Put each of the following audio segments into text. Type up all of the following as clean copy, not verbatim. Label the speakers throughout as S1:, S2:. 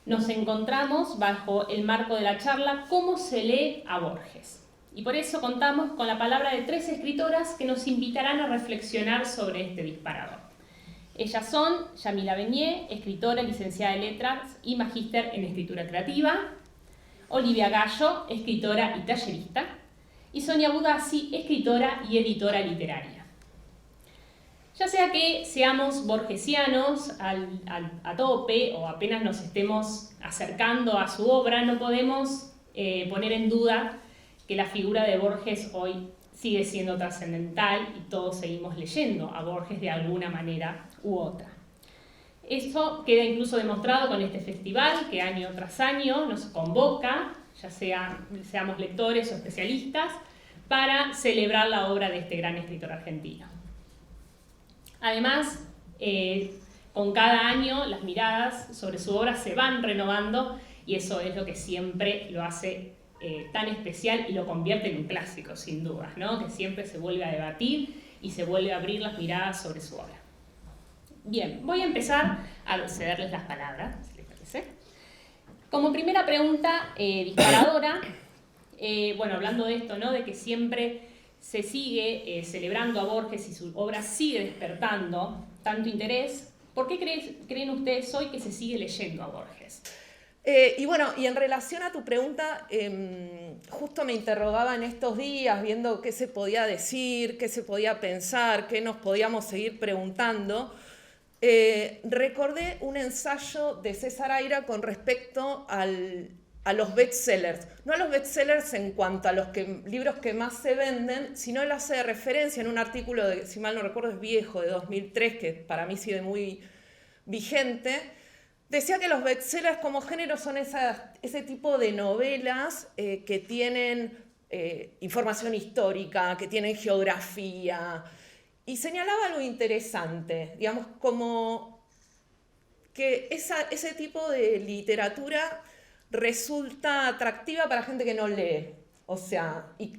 S1: nos encontramos bajo el marco de la charla ¿Cómo se lee a Borges? Y por eso contamos con la palabra de 3 escritoras que nos invitarán a reflexionar sobre este disparador. Ellas son Yamila Beñé, escritora, licenciada en Letras y magíster en Escritura Creativa; Olivia Gallo, escritora y tallerista; y Sonia Budassi, escritora y editora literaria. Ya sea que seamos borgesianos a tope o apenas nos estemos acercando a su obra, no podemos poner en duda que la figura de Borges hoy sigue siendo trascendental y todos seguimos leyendo a Borges de alguna manera u otra. Esto queda incluso demostrado con este festival que año tras año nos convoca, ya seamos lectores o especialistas, para celebrar la obra de este gran escritor argentino. Además, con cada año las miradas sobre su obra se van renovando y eso es lo que siempre lo hace tan especial y lo convierte en un clásico, sin dudas, ¿no? Que siempre se vuelve a debatir y se vuelve a abrir las miradas sobre su obra. Bien, voy a empezar a cederles las palabras, si les parece. Como primera pregunta disparadora, hablando de esto, ¿no? De que siempre se sigue celebrando a Borges y su obra sigue despertando tanto interés, ¿por qué creen ustedes hoy que se sigue leyendo a Borges?
S2: Y en relación a tu pregunta, justo me interrogaba en estos días viendo qué se podía decir, qué se podía pensar, qué nos podíamos seguir preguntando. Recordé un ensayo de César Aira con respecto a los bestsellers. No a los bestsellers en cuanto a los libros que más se venden, sino él hace referencia en un artículo, si mal no recuerdo es viejo, de 2003, que para mí sigue muy vigente. Decía que los bestsellers como género son ese tipo de novelas que tienen información histórica, que tienen geografía, y señalaba algo interesante, digamos, como que ese tipo de literatura resulta atractiva para gente que no lee. O sea, y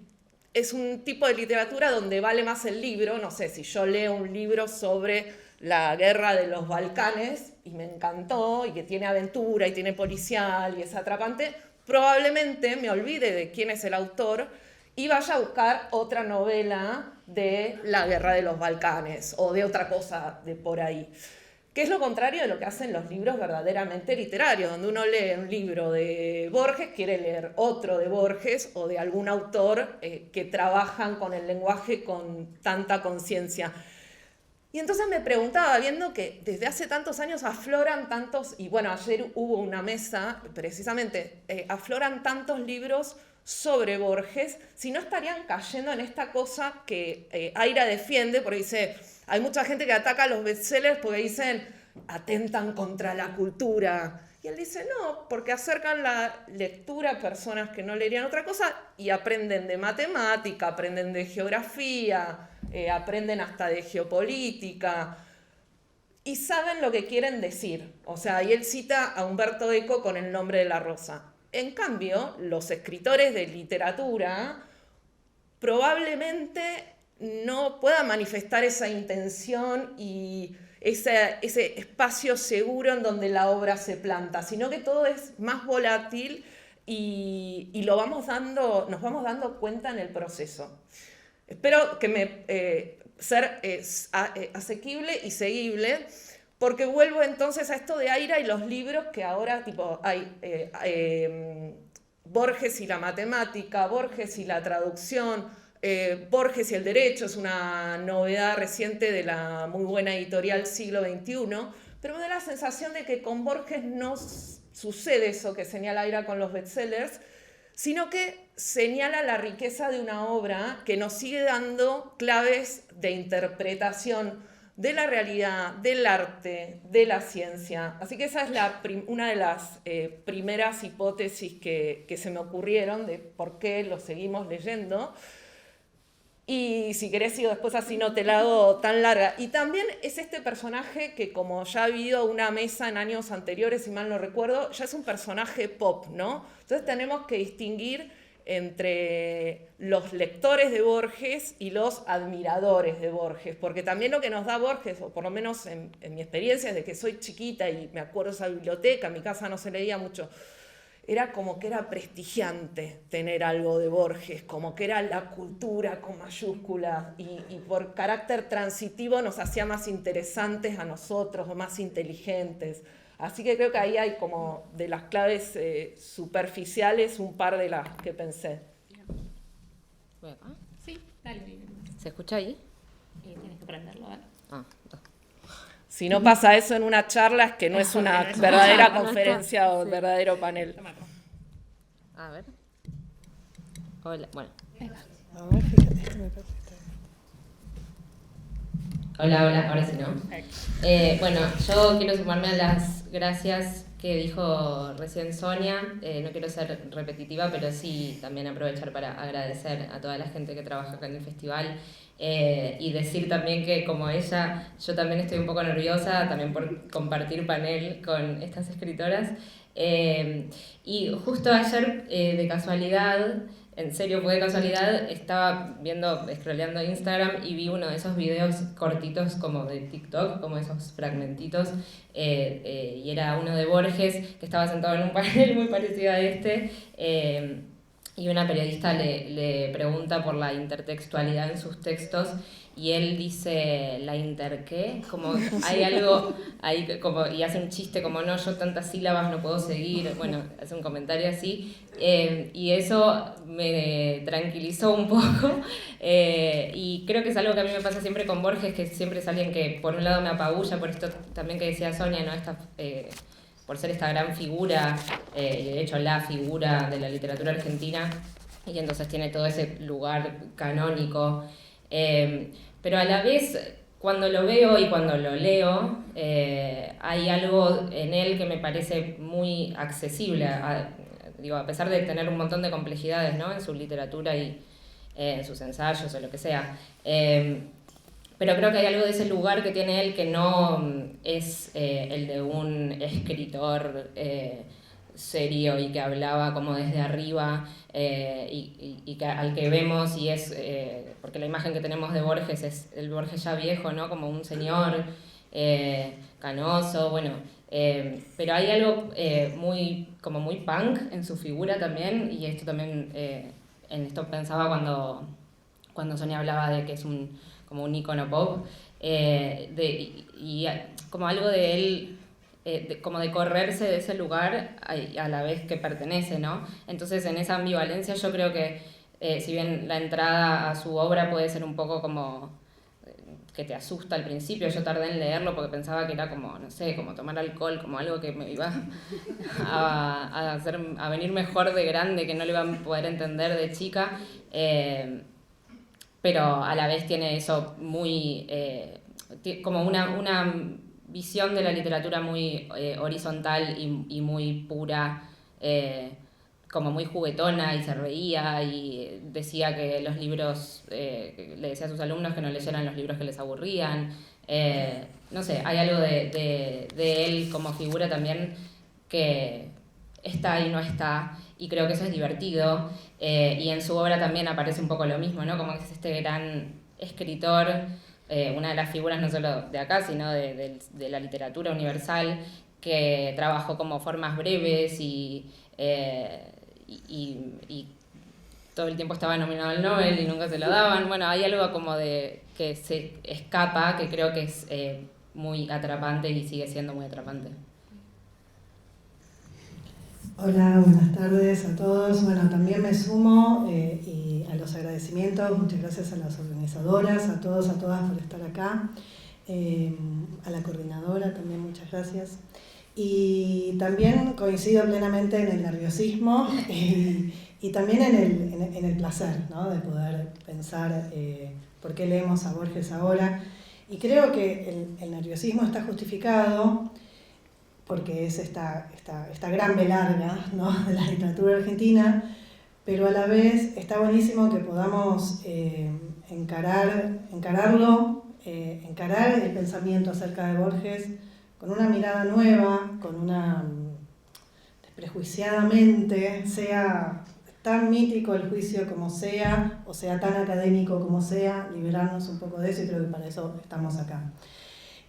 S2: es un tipo de literatura donde vale más el libro. No sé, si yo leo un libro sobre la guerra de los Balcanes y me encantó y que tiene aventura y tiene policial y es atrapante, probablemente me olvide de quién es el autor y vaya a buscar otra novela de la guerra de los Balcanes o de otra cosa de por ahí. Que es lo contrario de lo que hacen los libros verdaderamente literarios, donde uno lee un libro de Borges, quiere leer otro de Borges o de algún autor que trabajan con el lenguaje con tanta conciencia. Y entonces me preguntaba, viendo que desde hace tantos años afloran tantos, y bueno, ayer hubo una mesa, precisamente, afloran tantos libros sobre Borges, si no estarían cayendo en esta cosa que Aira defiende, porque dice, hay mucha gente que ataca a los bestsellers porque dicen, atentan contra la cultura. Y él dice, no, porque acercan la lectura a personas que no leerían otra cosa y aprenden de matemática, aprenden de geografía, aprenden hasta de geopolítica y saben lo que quieren decir. O sea, y él cita a Humberto Eco con El nombre de la rosa. En cambio, los escritores de literatura probablemente no puedan manifestar esa intención y ese espacio seguro en donde la obra se planta, sino que todo es más volátil y nos vamos dando cuenta en el proceso. Espero que ser asequible y seguible, porque vuelvo entonces a esto de Aira y los libros que ahora hay Borges y la matemática, Borges y la traducción, Borges y el derecho, es una novedad reciente de la muy buena editorial Siglo XXI, pero me da la sensación de que con Borges no sucede eso que señala Aira con los bestsellers, sino que señala la riqueza de una obra que nos sigue dando claves de interpretación de la realidad, del arte, de la ciencia. Así que esa es una de las primeras hipótesis que se me ocurrieron de por qué lo seguimos leyendo. Y si querés sigo después, así no te la hago tan larga. Y también es este personaje que, como ya ha habido una mesa en años anteriores, si mal no recuerdo, ya es un personaje pop, ¿no? Entonces tenemos que distinguir entre los lectores de Borges y los admiradores de Borges, porque también lo que nos da Borges, o por lo menos en mi experiencia desde que soy chiquita y me acuerdo de esa biblioteca, en mi casa no se leía mucho, era como que era prestigiante tener algo de Borges, como que era la cultura con mayúsculas y por carácter transitivo nos hacía más interesantes a nosotros, más inteligentes. Así que creo que ahí hay como de las claves superficiales un par de las que pensé.
S1: Sí, dale.
S3: ¿Se escucha ahí?
S1: Tienes que prenderlo, ¿vale?
S2: Si no pasa eso en una charla es que no es una verdadera conferencia o verdadero panel.
S3: A ver. Hola, bueno.
S4: A ver, fíjate, esto me parece.
S3: Hola, ahora sí, ¿no? Bueno, yo quiero sumarme a las gracias que dijo recién Sonia. No quiero ser repetitiva, pero sí también aprovechar para agradecer a toda la gente que trabaja acá en el festival y decir también que como ella, yo también estoy un poco nerviosa también por compartir panel con estas escritoras. Y justo ayer, de casualidad, en serio fue de casualidad, estaba scrolleando Instagram y vi uno de esos videos cortitos como de TikTok, como esos fragmentitos, y era uno de Borges, que estaba sentado en un panel muy parecido a este, y una periodista le pregunta por la intertextualidad en sus textos, y él dice, ¿la inter qué? Como hay algo ahí, como, y hace un chiste como, no, yo tantas sílabas no puedo seguir, bueno, hace un comentario así, y eso me tranquilizó un poco, y creo que es algo que a mí me pasa siempre con Borges, que siempre es alguien que por un lado me apabulla, por esto también que decía Sonia, ¿no? Por ser esta gran figura, y de hecho la figura de la literatura argentina, y entonces tiene todo ese lugar canónico. Pero a la vez, cuando lo veo y cuando lo leo, hay algo en él que me parece muy accesible, a pesar de tener un montón de complejidades, ¿no? En su literatura y en sus ensayos o lo que sea. Pero creo que hay algo de ese lugar que tiene él que no es el de un escritor serio y que hablaba como desde arriba y al que vemos y es, porque la imagen que tenemos de Borges es el Borges ya viejo, ¿no? Como un señor canoso, bueno, pero hay algo muy punk en su figura también, y esto también, en esto pensaba cuando Sonia hablaba de que es como un ícono pop, y como algo de él, como de correrse de ese lugar a la vez que pertenece, ¿no? Entonces en esa ambivalencia yo creo que si bien la entrada a su obra puede ser un poco como que te asusta al principio, yo tardé en leerlo porque pensaba que era como, no sé, como tomar alcohol, como algo que me iba a venir mejor de grande, que no lo iba a poder entender de chica, pero a la vez tiene eso muy, como una visión de la literatura muy horizontal y muy pura, como muy juguetona, y se reía y decía que los libros, le decía a sus alumnos que no leyeran los libros que les aburrían. No sé, hay algo de él como figura también que está y no está, y creo que eso es divertido, y en su obra también aparece un poco lo mismo, ¿no? Como que es este gran escritor, una de las figuras no solo de acá, sino de la literatura universal, que trabajó como formas breves y todo el tiempo estaba nominado al Nobel y nunca se lo daban. Bueno, hay algo como de que se escapa, que creo que es muy atrapante y sigue siendo muy atrapante.
S4: Hola, buenas tardes a todos. Bueno, también me sumo y a los agradecimientos. Muchas gracias a las organizadoras, a todos, a todas por estar acá. A la coordinadora también muchas gracias. Y también coincido plenamente en el nerviosismo y también en el placer, ¿no? De poder pensar por qué leemos a Borges ahora. Y creo que el nerviosismo está justificado porque es esta gran velarga, ¿no? De la literatura argentina, pero a la vez está buenísimo que podamos encarar el pensamiento acerca de Borges con una mirada nueva, con una desprejuiciadamente, sea tan mítico el juicio como sea, o sea, tan académico como sea, liberarnos un poco de eso, y creo que para eso estamos acá.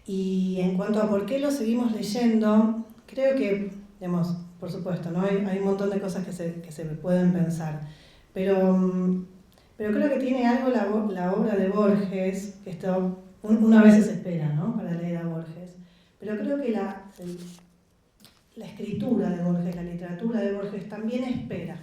S4: Y en cuanto a por qué lo seguimos leyendo, creo que, digamos, por supuesto, ¿no? Hay un montón de cosas que se pueden pensar, pero creo que tiene algo la obra de Borges, que esto uno a veces espera, ¿no?, para leer a Borges, pero creo que la escritura de Borges, la literatura de Borges también espera,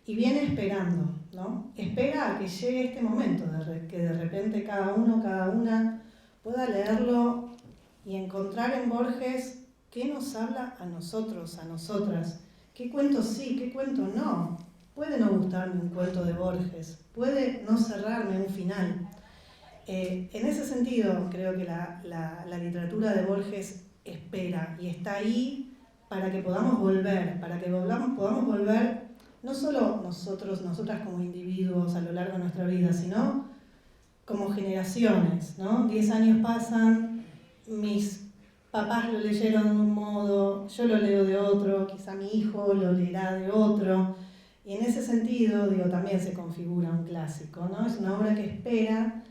S4: y viene esperando, ¿no? Espera a que llegue este momento, que de repente cada uno, cada una pueda leerlo y encontrar en Borges qué nos habla a nosotros, a nosotras, qué cuento sí, qué cuento no. Puede no gustarme un cuento de Borges, puede no cerrarme un final. En ese sentido, creo que la literatura de Borges espera y está ahí para que podamos volver, podamos volver no solo nosotras como individuos a lo largo de nuestra vida, sino como generaciones, ¿no? 10 años pasan, mis papás lo leyeron de un modo, yo lo leo de otro, quizá mi hijo lo leerá de otro, y en ese sentido, digo, también se configura un clásico, ¿no? Es una obra que espera,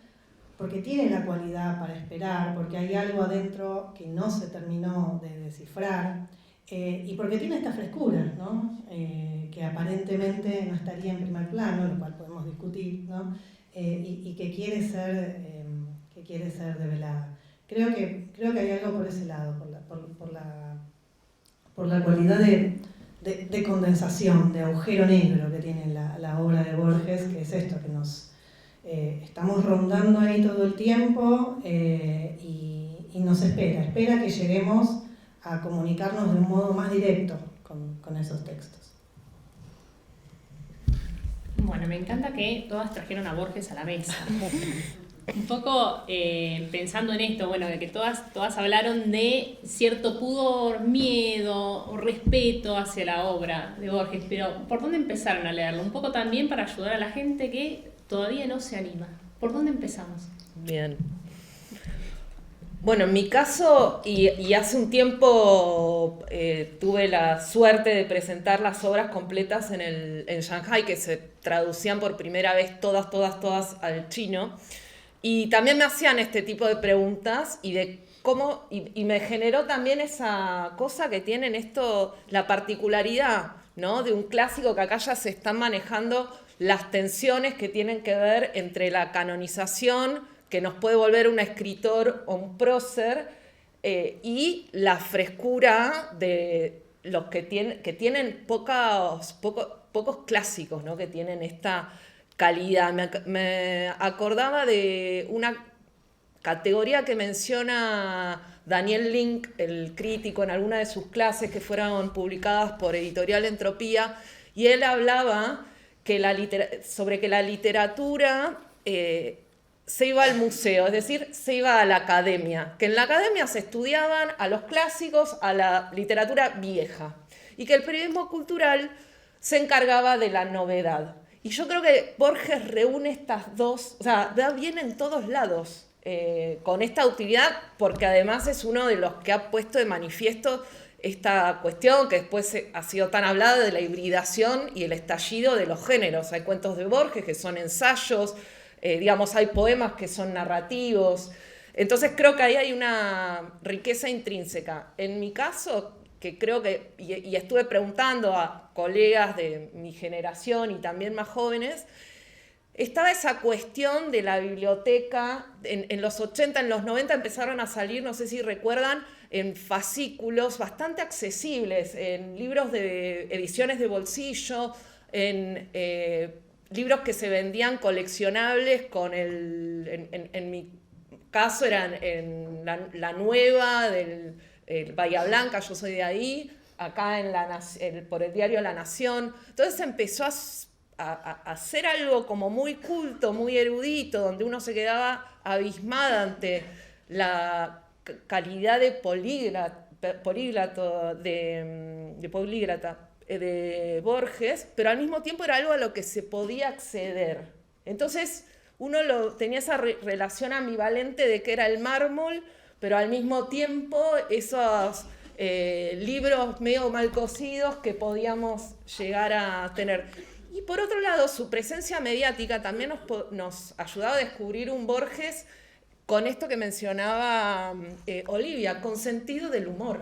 S4: porque tiene la cualidad para esperar, porque hay algo adentro que no se terminó de descifrar, y porque tiene esta frescura, ¿no? Que aparentemente no estaría en primer plano, lo cual podemos discutir, ¿no? Y que quiere ser develada. Creo que hay algo por ese lado, por la cualidad de condensación, de agujero negro que tiene la obra de Borges, que es esto, que nos estamos rondando ahí todo el tiempo, y nos espera que lleguemos a comunicarnos de un modo más directo con esos textos.
S1: Bueno, me encanta que todas trajeron a Borges a la mesa. Un poco pensando en esto, bueno, de que todas hablaron de cierto pudor, miedo o respeto hacia la obra de Borges, pero ¿por dónde empezaron a leerlo? Un poco también para ayudar a la gente que todavía no se anima. ¿Por dónde empezamos?
S2: Bien. Bueno, en mi caso, y hace un tiempo tuve la suerte de presentar las obras completas en Shanghai, que se traducían por primera vez todas al chino. Y también me hacían este tipo de preguntas y me generó también esa cosa que tienen esto, la particularidad, ¿no?, de un clásico, que acá ya se están manejando las tensiones que tienen que ver entre la canonización, que nos puede volver un escritor o un prócer, y la frescura de los que tienen pocos clásicos, ¿no?, que tienen esta calidad. Me acordaba de una categoría que menciona Daniel Link, el crítico, en alguna de sus clases que fueron publicadas por Editorial Entropía, y él hablaba sobre que la literatura se iba al museo, es decir, se iba a la academia, que en la academia se estudiaban a los clásicos, a la literatura vieja, y que el periodismo cultural se encargaba de la novedad. Y yo creo que Borges reúne estas dos, o sea, da bien en todos lados con esta utilidad, porque además es uno de los que ha puesto de manifiesto esta cuestión que después ha sido tan hablada de la hibridación y el estallido de los géneros. Hay cuentos de Borges que son ensayos, hay poemas que son narrativos. Entonces creo que ahí hay una riqueza intrínseca. En mi caso, que creo que, y estuve preguntando a colegas de mi generación y también más jóvenes, estaba esa cuestión de la biblioteca. En los 80, en los 90 empezaron a salir, no sé si recuerdan, en fascículos bastante accesibles, en libros de ediciones de bolsillo, en libros que se vendían coleccionables en mi caso eran en la Nueva del Bahía Blanca, yo soy de ahí, acá por el diario La Nación. Entonces empezó a hacer algo como muy culto, muy erudito, donde uno se quedaba abismada ante la calidad de políglata de Borges, pero al mismo tiempo era algo a lo que se podía acceder. Entonces uno tenía esa relación ambivalente de que era el mármol, pero al mismo tiempo esos libros medio mal cocidos que podíamos llegar a tener. Y por otro lado, su presencia mediática también nos ayudaba a descubrir un Borges con esto que mencionaba Olivia, con sentido del humor,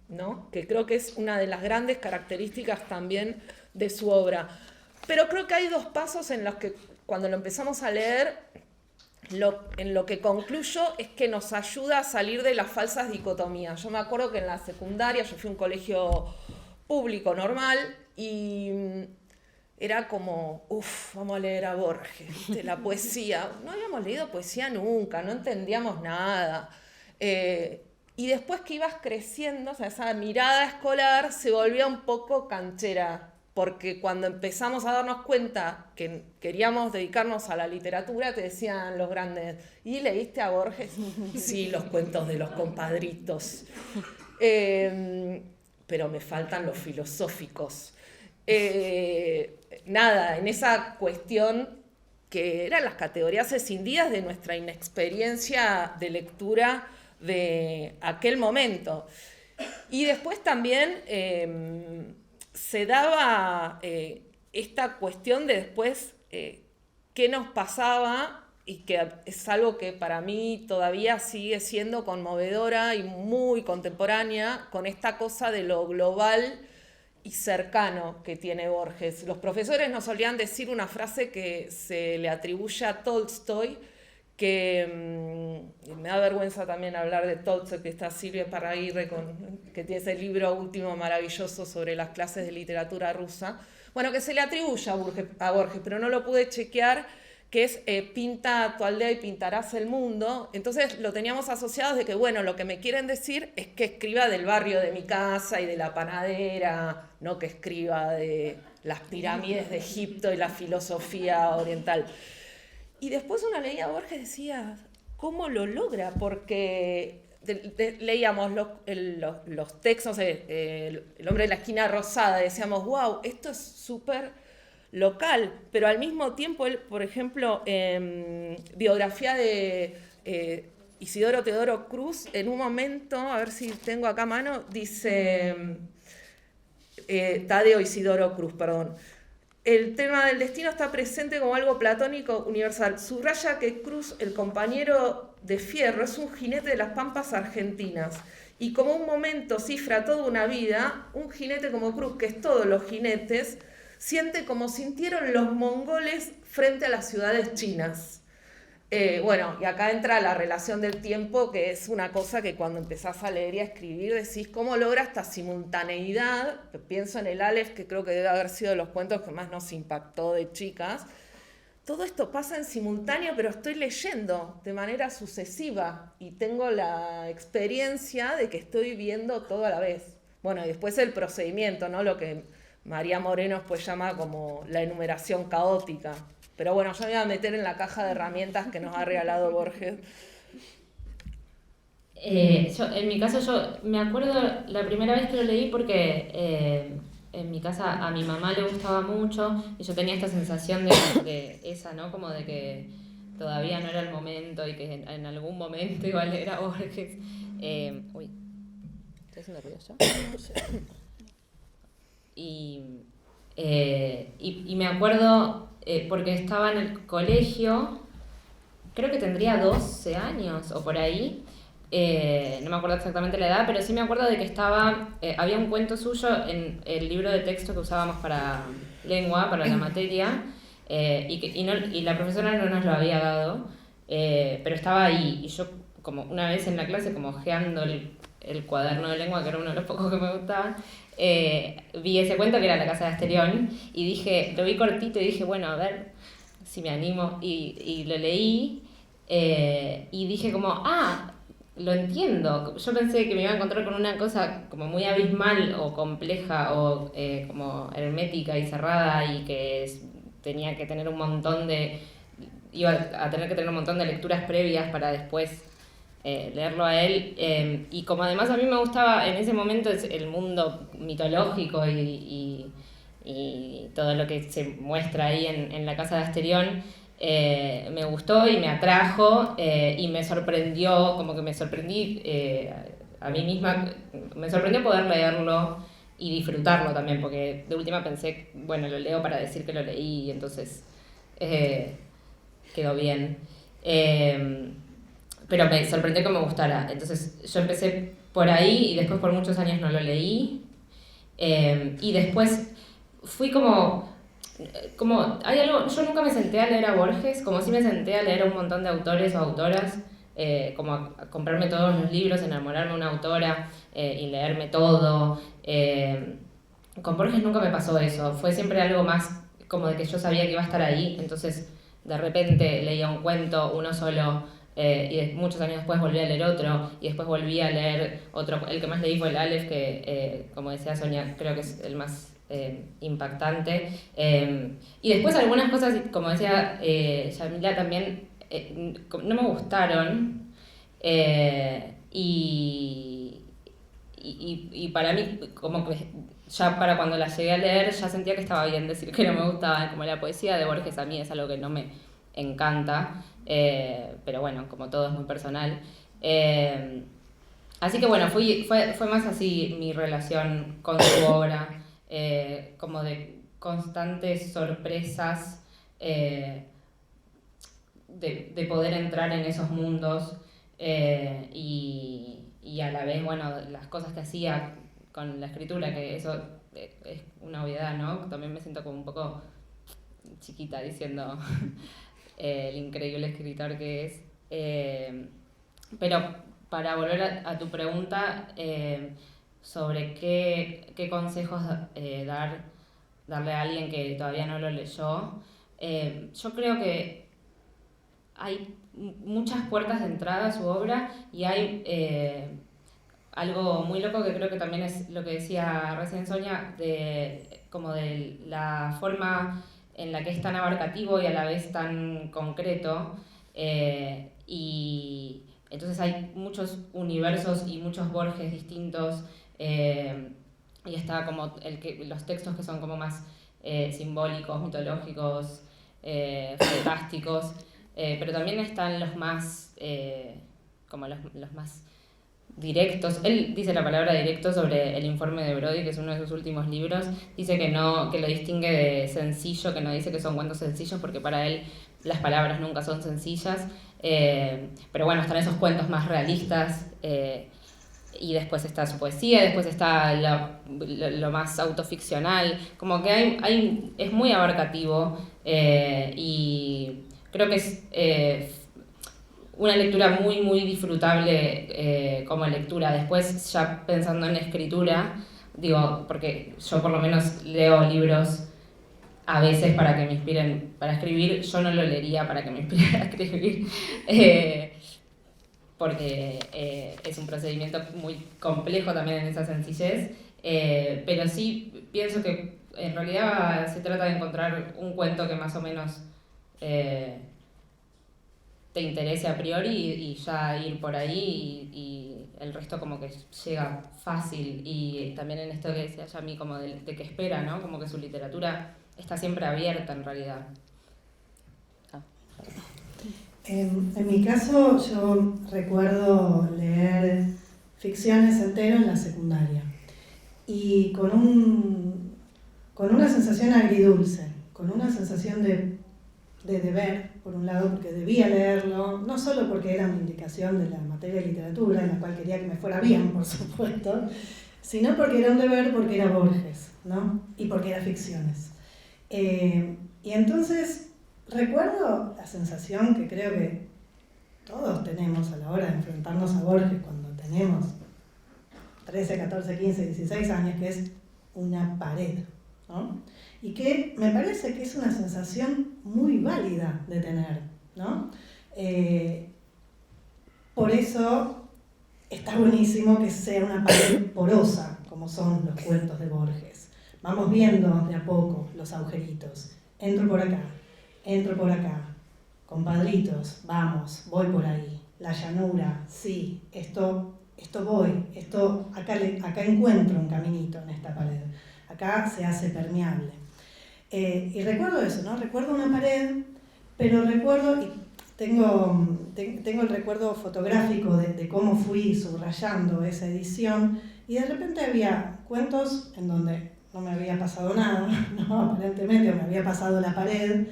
S2: ¿no? Que creo que es una de las grandes características también de su obra. Pero creo que hay dos pasos en los que cuando lo empezamos a leer, en lo que concluyo es que nos ayuda a salir de las falsas dicotomías. Yo me acuerdo que en la secundaria yo fui a un colegio público normal y era como, vamos a leer a Borges, ¿viste? La poesía. No habíamos leído poesía nunca, no entendíamos nada. Y después que ibas creciendo, o sea, esa mirada escolar se volvía un poco canchera, porque cuando empezamos a darnos cuenta que queríamos dedicarnos a la literatura, te decían los grandes, ¿y leíste a Borges? Sí, los cuentos de los compadritos. Pero me faltan los filosóficos. Nada, en esa cuestión que eran las categorías escindidas de nuestra inexperiencia de lectura de aquel momento. Y después también se daba esta cuestión de después qué nos pasaba, y que es algo que para mí todavía sigue siendo conmovedora y muy contemporánea, con esta cosa de lo global y cercano que tiene Borges. Los profesores nos solían decir una frase que se le atribuye a Tolstoy, que me da vergüenza también hablar de Tolstoy, que está Silvia Parraguirre, que tiene ese libro último maravilloso sobre las clases de literatura rusa, bueno, que se le atribuye a Borges, pero no lo pude chequear, que es pinta tu aldea y pintarás el mundo. Entonces lo teníamos asociado de que, bueno, lo que me quieren decir es que escriba del barrio de mi casa y de la panadera, no que escriba de las pirámides de Egipto y la filosofía oriental. Y después una leía a Borges y decía, ¿cómo lo logra? Porque leíamos los textos, el hombre de la esquina rosada, y decíamos, wow, esto es súper local, pero al mismo tiempo él, por ejemplo, biografía de Isidoro Teodoro Cruz, en un momento, a ver si tengo acá a mano, dice Tadeo Isidoro Cruz, perdón. El tema del destino está presente como algo platónico universal. Subraya que Cruz, el compañero de Fierro, es un jinete de las pampas argentinas. Y como un momento cifra toda una vida, un jinete como Cruz, que es todos los jinetes, siente como sintieron los mongoles frente a las ciudades chinas. Bueno, y acá entra la relación del tiempo, que es una cosa que cuando empezás a leer y a escribir decís, ¿cómo logra esta simultaneidad? Pienso en el Aleph, que creo que debe haber sido de los cuentos que más nos impactó de chicas. Todo esto pasa en simultáneo, pero estoy leyendo de manera sucesiva y tengo la experiencia de que estoy viendo todo a la vez. Bueno, y después el procedimiento, ¿no? Lo que María Moreno pues llama como la enumeración caótica. Pero bueno, yo me voy a meter en la caja de herramientas que nos ha regalado Borges.
S3: En mi caso, yo me acuerdo la primera vez que lo leí porque en mi casa a mi mamá le gustaba mucho y yo tenía esta sensación de esa, ¿no? Como de que todavía no era el momento y que en algún momento iba a leer a Borges. Uy, ¿estoy haciendo ruido yo? Y me acuerdo porque estaba en el colegio, creo que tendría 12 años o por ahí, no me acuerdo exactamente la edad, pero sí me acuerdo de que había un cuento suyo en el libro de texto que usábamos para lengua, para la materia, y la profesora no nos lo había dado, pero estaba ahí, y yo como una vez en la clase, como ojeando el cuaderno de lengua, que era uno de los pocos que me gustaban, vi ese cuento que era La casa de Asterión y dije, lo vi cortito y dije, bueno, a ver si me animo, y lo leí y dije como, lo entiendo. Yo pensé que me iba a encontrar con una cosa como muy abismal o compleja o como hermética y cerrada y que tenía que tener iba a tener que tener un montón de lecturas previas para después leerlo a él, y como además a mí me gustaba en ese momento el mundo mitológico y todo lo que se muestra ahí en la casa de Asterión, me gustó y me atrajo, y me sorprendió, como que me sorprendí a mí misma, me sorprendió poder leerlo y disfrutarlo también, porque de última pensé, bueno, lo leo para decir que lo leí y entonces quedó bien. Pero me sorprendió que me gustara. Entonces yo empecé por ahí y después por muchos años no lo leí. Y después fui como hay algo, yo nunca me senté a leer a Borges, como si me senté a leer a un montón de autores o autoras, como a comprarme todos los libros, enamorarme de una autora y leerme todo. Con Borges nunca me pasó eso, fue siempre algo más como de que yo sabía que iba a estar ahí, entonces de repente leía un cuento, uno solo, y muchos años después volví a leer otro, y después volví a leer otro. El que más leí fue el Aleph, que como decía Sonia, creo que es el más impactante. Y después algunas cosas, como decía Yamila también, no me gustaron, y para mí, como que ya para cuando la llegué a leer, ya sentía que estaba bien decir que no me gustaba, como la poesía de Borges a mí es algo que no me encanta, pero bueno, como todo es muy personal. Así que bueno, fue más así mi relación con su obra, como de constantes sorpresas, de poder entrar en esos mundos, y a la vez, bueno, las cosas que hacía con la escritura, que eso es una obviedad, ¿no? También me siento como un poco chiquita diciendo el increíble escritor que es. Pero para volver a tu pregunta sobre qué consejos darle a alguien que todavía no lo leyó, yo creo que hay muchas puertas de entrada a su obra y hay algo muy loco que creo que también es lo que decía recién Sonia, como de la forma en la que es tan abarcativo y a la vez tan concreto, y entonces hay muchos universos y muchos Borges distintos, y está como los textos que son como más simbólicos, mitológicos, fantásticos, pero también están los más como los más directos. Él dice la palabra directo sobre el informe de Brody, que es uno de sus últimos libros. Dice que lo distingue de sencillo, que no dice que son cuentos sencillos, porque para él las palabras nunca son sencillas. Pero bueno, están esos cuentos más realistas, y después está su poesía, después está lo más autoficcional. Como que es muy abarcativo, y creo que es una lectura muy, muy disfrutable como lectura. Después, ya pensando en escritura, digo, porque yo por lo menos leo libros a veces para que me inspiren para escribir, yo no lo leería para que me inspire a escribir, porque es un procedimiento muy complejo también en esa sencillez, pero sí pienso que en realidad se trata de encontrar un cuento que más o menos te interese a priori y ya ir por ahí, y el resto como que llega fácil. Y también en esto que decía Yami, como de que espera, ¿no? Como que su literatura está siempre abierta en realidad.
S4: En mi caso, yo recuerdo leer ficciones enteras en la secundaria y con una sensación agridulce, con una sensación de deber, por un lado, porque debía leerlo, no solo porque era una indicación de la materia de literatura, en la cual quería que me fuera bien, por supuesto, sino porque era un deber, porque era Borges, ¿no? Y porque era ficciones. Y entonces recuerdo la sensación que creo que todos tenemos a la hora de enfrentarnos a Borges cuando tenemos 13, 14, 15, 16 años, que es una pared, ¿no? Y que me parece que es una sensación muy válida de tener, ¿no? Por eso está buenísimo que sea una pared porosa, como son los cuentos de Borges. Vamos viendo de a poco los agujeritos. Entro por acá, compadritos, vamos, voy por ahí. La llanura, sí, esto voy, acá encuentro un caminito en esta pared. Acá se hace permeable. Y recuerdo eso, ¿no? Recuerdo una pared, pero recuerdo, y tengo el recuerdo fotográfico de cómo fui subrayando esa edición, Y de repente había cuentos en donde no me había pasado nada, ¿no? Aparentemente, o me había pasado la pared,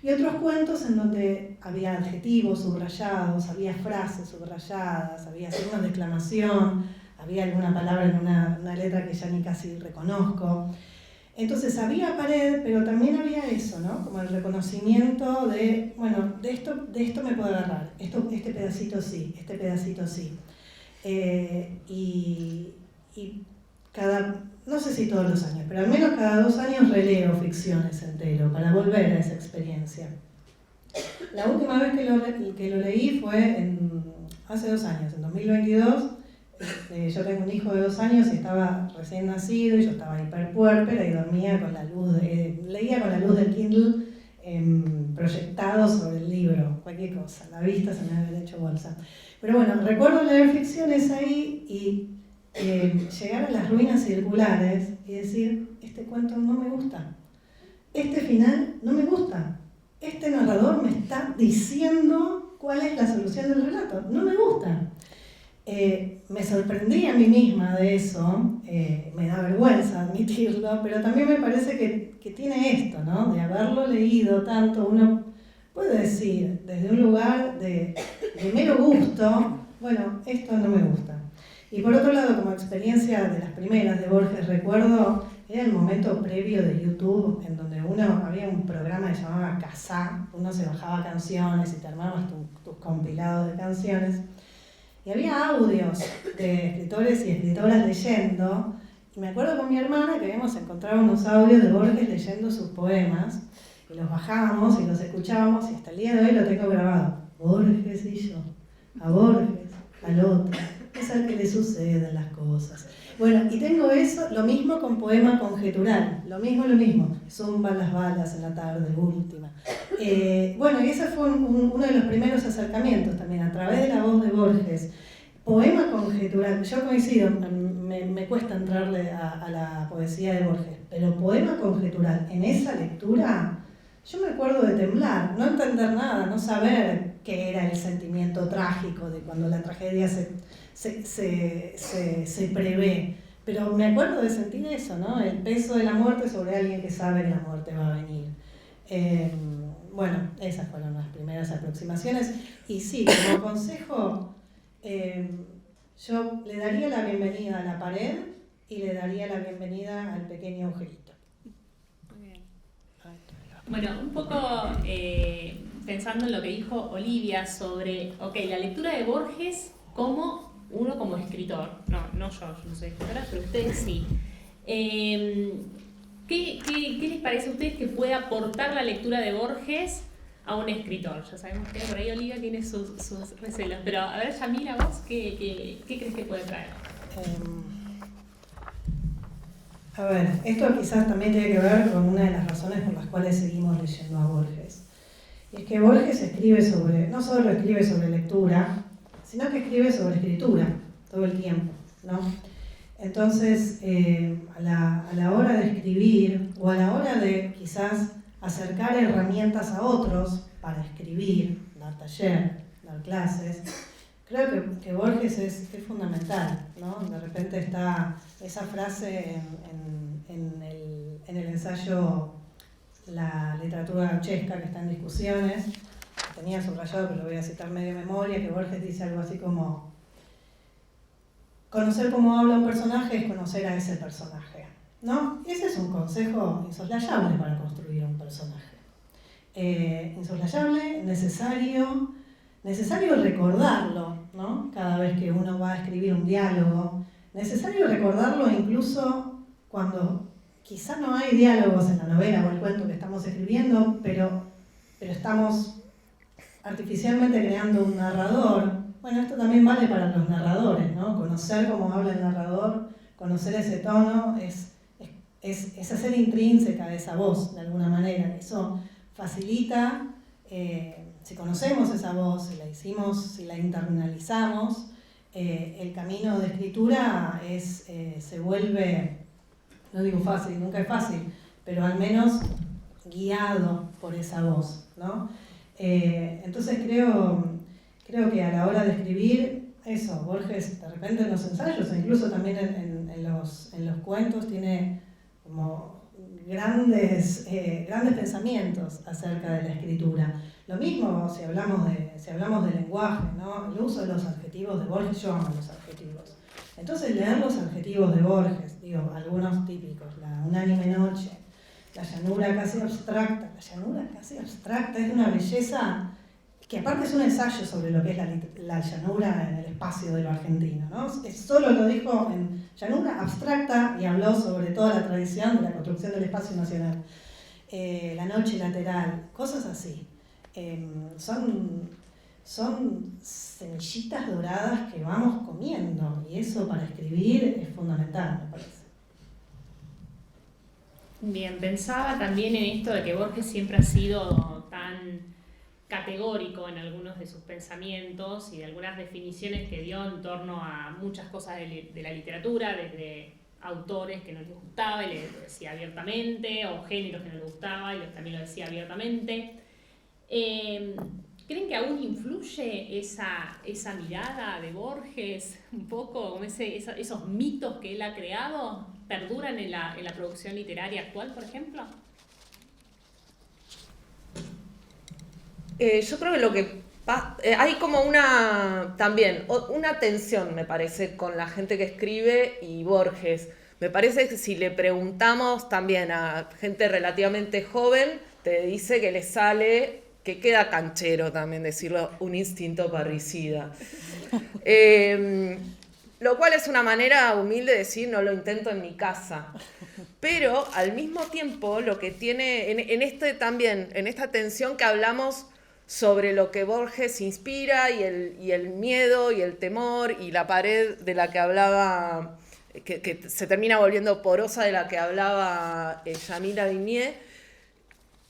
S4: y otros cuentos en donde había adjetivos subrayados, había frases subrayadas, había signos de exclamación, había alguna palabra en una letra que ya ni casi reconozco. Entonces había pared, pero también había eso, ¿no? Como el reconocimiento de, bueno, de esto me puedo agarrar, este pedacito sí, este pedacito sí. Y cada, no sé si todos los años, pero al menos cada 2 años releo ficciones entero para volver a esa experiencia. La última vez que lo leí fue hace 2 años, en 2022. Yo tengo un hijo de 2 años y estaba recién nacido y yo estaba hiperpuérpera y dormía con la luz, leía con la luz del Kindle proyectado sobre el libro, cualquier cosa, la vista se me había hecho bolsa. Pero bueno, recuerdo leer ficciones ahí y llegar a las ruinas circulares y decir, este cuento no me gusta, este final no me gusta, este narrador me está diciendo cuál es la solución del relato, no me gusta. Me sorprendí a mí misma de eso, me da vergüenza admitirlo, pero también me parece que tiene esto, ¿no? De haberlo leído tanto, uno puede decir desde un lugar de mero gusto, bueno, esto no me gusta. Y por otro lado, como experiencia de las primeras de Borges, recuerdo, era el momento previo de YouTube, en donde había un programa que se llamaba Kazaa, uno se bajaba canciones y te armabas tus compilados de canciones. Y había audios de escritores y escritoras leyendo, y me acuerdo con mi hermana que habíamos encontrado unos audios de Borges leyendo sus poemas, y los bajábamos y los escuchábamos, y hasta el día de hoy lo tengo grabado. Borges y yo, a Borges, al otro, es al que le suceden las cosas. Bueno, y tengo eso, lo mismo con poema conjetural, lo mismo, zumban las balas en la tarde, última. Bueno, y ese fue uno de los primeros acercamientos también, a través de la voz de Borges. Poema conjetural, yo coincido, me cuesta entrarle a la poesía de Borges, pero poema conjetural, en esa lectura, yo me acuerdo de temblar, no entender nada, no saber qué era el sentimiento trágico de cuando la tragedia se prevé, pero me acuerdo de sentir eso, ¿no? El peso de la muerte sobre alguien que sabe que la muerte va a venir. Bueno, esas fueron las primeras aproximaciones, y sí, como consejo, yo le daría la bienvenida a la pared y le daría la bienvenida al pequeño agujerito.
S1: Muy bien. Bueno, un poco pensando en lo que dijo Olivia sobre, la lectura de Borges como uno como escritor, no yo no soy escritora, pero ustedes sí. ¿Qué les parece a ustedes que puede aportar la lectura de Borges a un escritor? Ya sabemos que por ahí Olivia tiene sus recelos, pero a ver, Yamila, vos, ¿qué crees que puede traer?
S4: A ver, esto quizás también tiene que ver con una de las razones por las cuales seguimos leyendo a Borges. Y es que Borges no solo escribe sobre lectura, sino que escribe sobre escritura todo el tiempo, ¿no? Entonces, a la hora de escribir, o a la hora de quizás acercar herramientas a otros para escribir, dar taller, dar clases, creo que Borges es fundamental, ¿no? De repente está esa frase en el ensayo La literatura gauchesca, que está en discusiones, tenía subrayado, pero lo voy a citar medio de memoria, que Borges dice algo así como: conocer cómo habla un personaje es conocer a ese personaje, ¿no? Ese es un consejo insoslayable para construir un personaje. Insoslayable, necesario recordarlo, ¿no? Cada vez que uno va a escribir un diálogo, necesario recordarlo incluso cuando quizá no hay diálogos en la novela o el cuento que estamos escribiendo, pero estamos artificialmente creando un narrador. Bueno, esto también vale para los narradores, ¿no? Conocer cómo habla el narrador, conocer ese tono, es hacer intrínseca esa voz, de alguna manera. Eso facilita, si conocemos esa voz, si la internalizamos, el camino de escritura se vuelve, no digo fácil, nunca es fácil, pero al menos guiado por esa voz, ¿no? Entonces creo que a la hora de escribir, eso, Borges de repente en los ensayos, o incluso también en en los cuentos tiene como grandes pensamientos acerca de la escritura. Lo mismo si hablamos de lenguaje, ¿no? El uso de los adjetivos de Borges, yo amo los adjetivos. Entonces leer los adjetivos de Borges, digo, algunos típicos, la unánime noche, la llanura casi abstracta. La llanura casi abstracta es de una belleza que aparte es un ensayo sobre lo que es la llanura en el espacio de lo argentino, ¿no? Solo lo dijo en llanura abstracta y habló sobre toda la tradición de la construcción del espacio nacional. La noche lateral, cosas así. Son semillitas doradas que vamos comiendo y eso para escribir es fundamental, me parece.
S1: Bien, pensaba también en esto de que Borges siempre ha sido tan categórico en algunos de sus pensamientos y de algunas definiciones que dio en torno a muchas cosas de la literatura, desde autores que no les gustaba y les decía abiertamente, o géneros que no les gustaba y también lo decía abiertamente. ¿Creen que aún influye esa mirada de Borges un poco, como esos mitos que él ha creado, perduran en la producción literaria actual, por ejemplo?
S2: Yo creo que lo que hay como una tensión, me parece, con la gente que escribe y Borges. Me parece que si le preguntamos también a gente relativamente joven, te dice que le sale, que queda canchero también decirlo, un instinto parricida. Lo cual es una manera humilde de decir, no lo intento en mi casa. Pero al mismo tiempo, lo que tiene en esta tensión que hablamos sobre lo que Borges inspira y el miedo y el temor y la pared de la que hablaba, que se termina volviendo porosa, de la que hablaba Yamila Vignier,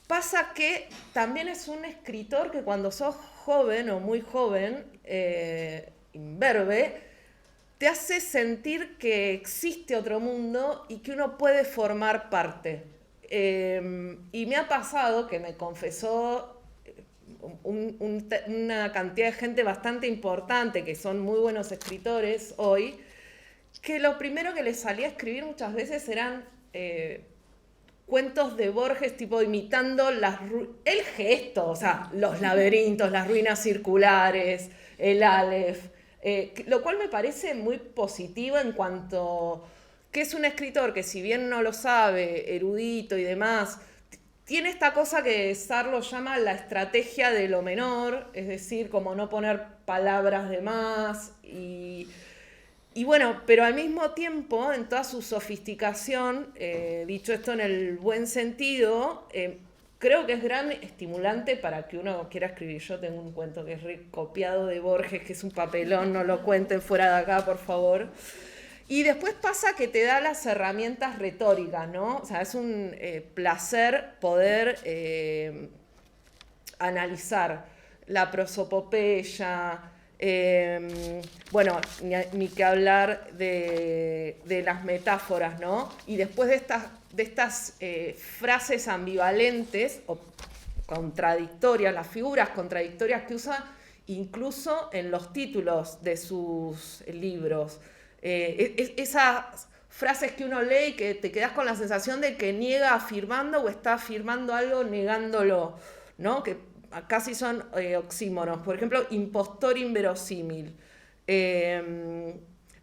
S2: pasa que también es un escritor que cuando sos joven o muy joven, imberbe, te hace sentir que existe otro mundo y que uno puede formar parte. Y me ha pasado que me confesó una cantidad de gente bastante importante, que son muy buenos escritores hoy, que lo primero que les salía a escribir muchas veces eran cuentos de Borges, tipo imitando el gesto, o sea, los laberintos, las ruinas circulares, el Aleph, lo cual me parece muy positivo en cuanto que es un escritor que, si bien no lo sabe, erudito y demás, tiene esta cosa que Sarlo llama la estrategia de lo menor, es decir, como no poner palabras de más y bueno, pero al mismo tiempo, en toda su sofisticación, dicho esto en el buen sentido, creo que es gran estimulante para que uno quiera escribir. Yo tengo un cuento que es recopiado de Borges, que es un papelón, no lo cuenten fuera de acá, por favor. Y después pasa que te da las herramientas retóricas, ¿no? O sea, es un placer poder analizar la prosopopeya, bueno, ni que hablar de las metáforas, ¿no? Y después de estas frases ambivalentes o contradictorias, las figuras contradictorias que usa incluso en los títulos de sus libros. Esas frases que uno lee y que te quedas con la sensación de que niega afirmando o está afirmando algo negándolo, ¿no? Que casi son oxímoros. Por ejemplo, impostor inverosímil.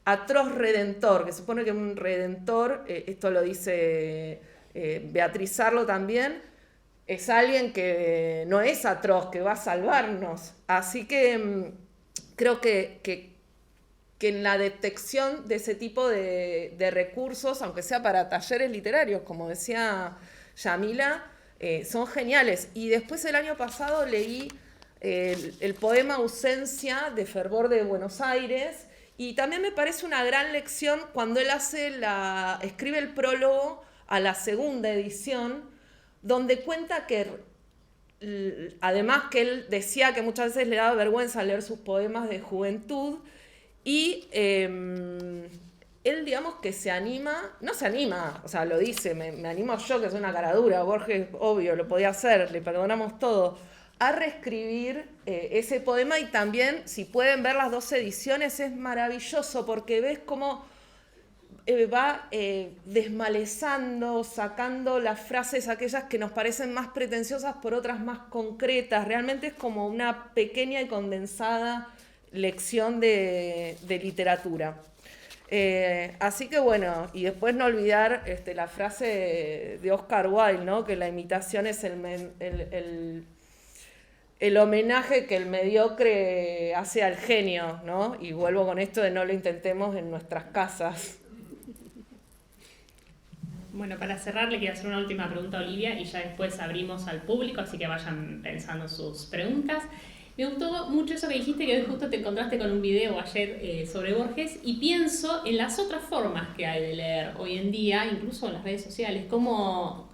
S2: Atroz redentor, que supone que un redentor, esto lo dice Beatriz Sarlo también, es alguien que no es atroz, que va a salvarnos. Así que creo que en la detección de ese tipo de recursos, aunque sea para talleres literarios, como decía Yamila, son geniales. Y después el año pasado leí el poema Ausencia de Fervor de Buenos Aires, y también me parece una gran lección cuando él escribe el prólogo a la segunda edición, donde cuenta que, además que él decía que muchas veces le daba vergüenza leer sus poemas de juventud, y él, digamos, que no se anima, o sea, lo dice, me animo yo, que soy una cara dura, Borges, obvio, lo podía hacer, le perdonamos todo, a reescribir ese poema. Y también, si pueden ver las dos ediciones, es maravilloso, porque ves cómo va desmalezando, sacando las frases aquellas que nos parecen más pretenciosas por otras más concretas. Realmente es como una pequeña y condensada lección de literatura. Así que bueno, y después no olvidar la frase de Oscar Wilde, ¿no? Que la imitación es el homenaje que el mediocre hace al genio, ¿no? Y vuelvo con esto de no lo intentemos en nuestras casas.
S1: Bueno, para cerrar le quiero hacer una última pregunta a Olivia y ya después abrimos al público, así que vayan pensando sus preguntas. Me gustó mucho eso que dijiste, que hoy justo te encontraste con un video ayer sobre Borges, y pienso en las otras formas que hay de leer hoy en día, incluso en las redes sociales, como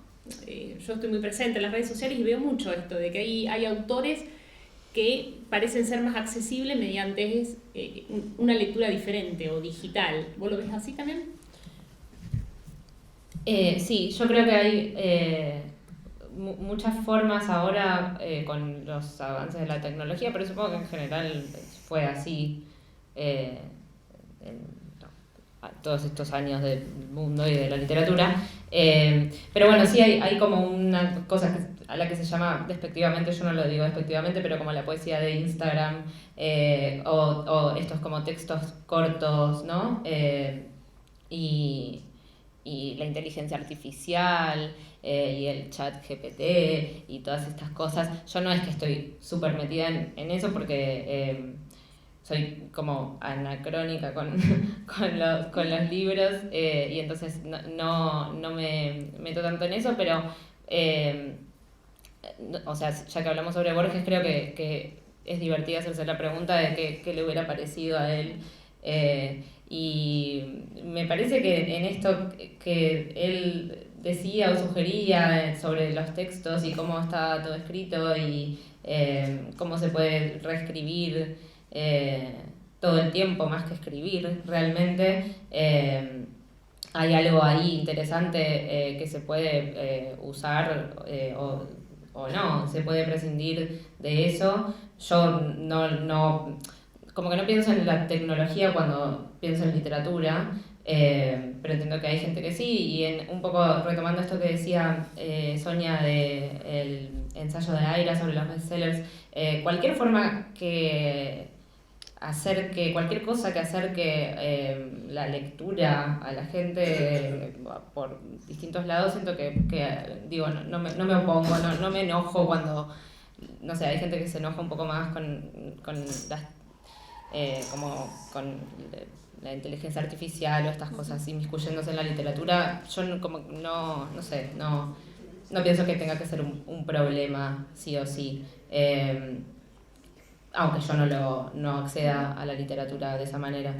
S1: yo estoy muy presente en las redes sociales y veo mucho esto, de que hay autores que parecen ser más accesibles mediante una lectura diferente o digital. ¿Vos lo ves así también?
S3: Sí, yo creo que hay muchas formas ahora con los avances de la tecnología, pero supongo que en general fue así todos estos años del mundo y de la literatura. Pero bueno, sí hay como una cosa a la que se llama despectivamente, yo no lo digo despectivamente, pero como la poesía de Instagram, o estos como textos cortos, ¿no? Y la inteligencia artificial y el chat GPT y todas estas cosas. Yo no es que estoy súper metida en eso porque soy como anacrónica con los libros y entonces no me meto tanto en eso, pero o sea, ya que hablamos sobre Borges, creo que es divertido hacerse la pregunta de qué le hubiera parecido a él. Y me parece que en esto que él decía o sugería sobre los textos y cómo está todo escrito y cómo se puede reescribir todo el tiempo más que escribir realmente, hay algo ahí interesante que se puede usar o no, se puede prescindir de eso. Yo no como que no pienso en la tecnología cuando pienso en literatura, pero entiendo que hay gente que sí, y un poco retomando esto que decía Sonia del ensayo de Aira sobre los bestsellers, cualquier forma cualquier cosa que acerque la lectura a la gente por distintos lados, siento que digo, no me opongo, no me enojo cuando, no sé, hay gente que se enoja un poco más con las como con la inteligencia artificial o estas cosas inmiscuyéndose en la literatura. Yo no pienso que tenga que ser un problema sí o sí, aunque yo no acceda a la literatura de esa manera.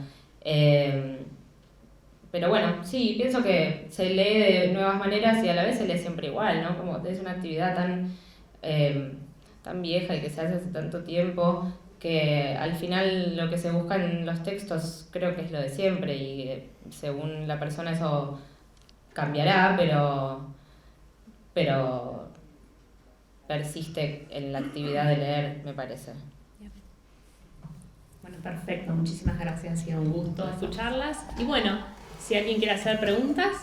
S3: Pero bueno, sí, pienso que se lee de nuevas maneras y a la vez se lee siempre igual, ¿no? Como es una actividad tan vieja y que se hace hace tanto tiempo, que al final lo que se busca en los textos creo que es lo de siempre y según la persona eso cambiará, pero persiste en la actividad de leer, me parece.
S1: Bueno, perfecto, muchísimas gracias, ha sido un gusto escucharlas. Y bueno, si alguien quiere hacer preguntas.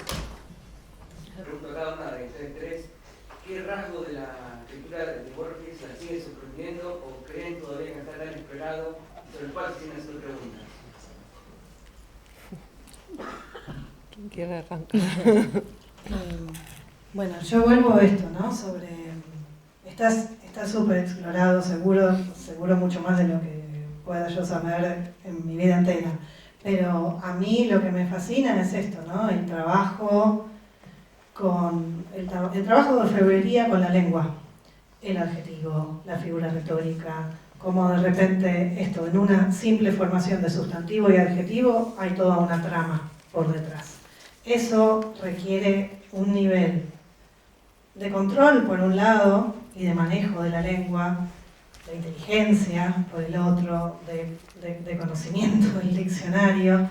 S5: Pregunto a cada una de ustedes tres, ¿qué rasgo de la escritura de Borges la sigue sorprendiendo o creen todavía que está tan explorado, sobre el cual se tienen que hacer preguntas?
S2: ¿Quién quiere arrancar?
S4: Bueno, yo vuelvo a esto, ¿no? Sobre está súper explorado, seguro mucho más de lo que pueda yo saber en mi vida entera. Pero a mí lo que me fascina es esto, ¿no? El trabajo de orfebrería con la lengua, el adjetivo, la figura retórica, como de repente esto, en una simple formación de sustantivo y adjetivo hay toda una trama por detrás. Eso requiere un nivel de control por un lado y de manejo de la lengua, de inteligencia por el otro, de conocimiento del diccionario,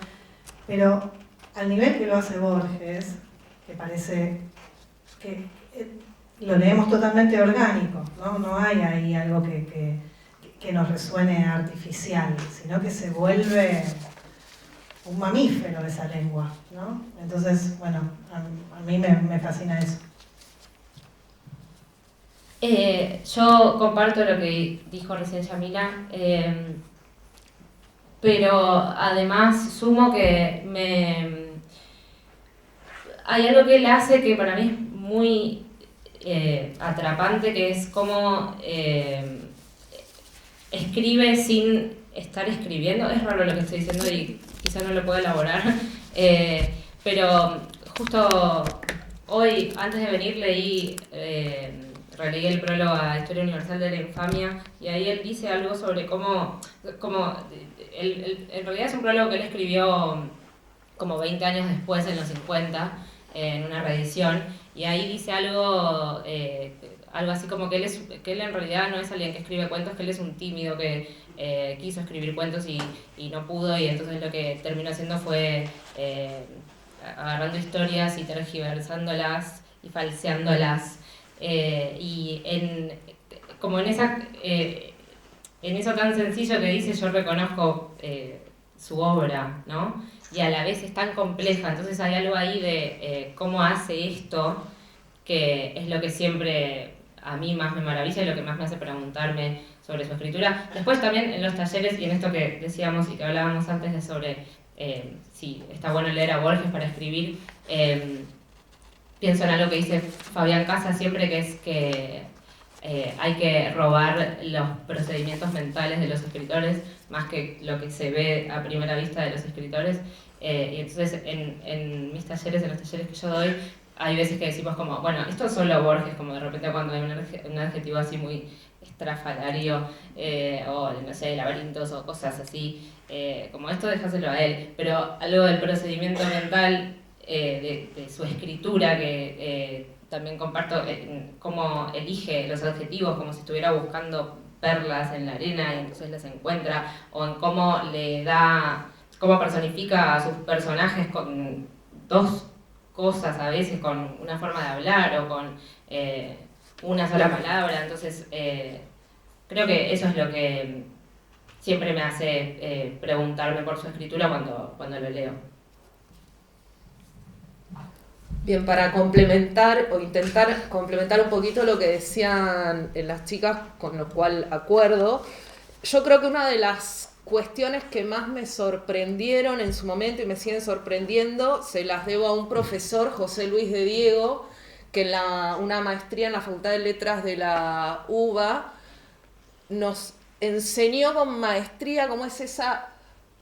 S4: pero al nivel que lo hace Borges, que parece que lo leemos totalmente orgánico, no hay ahí algo que nos resuene artificial, sino que se vuelve un mamífero esa lengua, ¿no? Entonces, bueno, a mí me fascina eso.
S3: Yo comparto lo que dijo recién Yamila, pero además sumo que hay algo que él hace que para mí es muy atrapante, que es cómo escribe sin estar escribiendo. Es raro lo que estoy diciendo y quizá no lo puedo elaborar, pero justo hoy, antes de venir, releí el prólogo a Historia Universal de la Infamia, y ahí él dice algo sobre cómo en realidad es un prólogo que él escribió como 20 años después, en los 50, en una reedición, y ahí dice algo así como que él en realidad no es alguien que escribe cuentos, que él es un tímido que quiso escribir cuentos y no pudo, y entonces lo que terminó haciendo fue agarrando historias y tergiversándolas y falseándolas. Y como en eso tan sencillo que dice, yo reconozco su obra, ¿no? Y a la vez es tan compleja, entonces hay algo ahí de cómo hace esto, que es lo que siempre a mí más me maravilla y lo que más me hace preguntarme sobre su escritura. Después también en los talleres, y en esto que decíamos y que hablábamos antes de sobre si está bueno leer a Borges para escribir, pienso en algo que dice Fabián Casas siempre, que es que hay que robar los procedimientos mentales de los escritores más que lo que se ve a primera vista de los escritores. Y entonces en mis talleres, en los talleres que yo doy, hay veces que decimos como, bueno, esto es solo Borges, como de repente cuando hay un adjetivo así muy estrafalario, o no sé, laberintos o cosas así, como esto déjaselo a él, pero algo del procedimiento mental de su escritura que también comparto, cómo elige los adjetivos como si estuviera buscando perlas en la arena y entonces las encuentra, o en cómo cómo personifica a sus personajes con dos cosas a veces, con una forma de hablar o con una sola palabra. Entonces creo que eso es lo que siempre me hace preguntarme por su escritura cuando lo leo.
S2: Bien, para complementar o intentar complementar un poquito lo que decían las chicas, con lo cual acuerdo, yo creo que una de las cuestiones que más me sorprendieron en su momento y me siguen sorprendiendo, se las debo a un profesor, José Luis de Diego, que en una maestría en la Facultad de Letras de la UBA nos enseñó con maestría cómo es esa...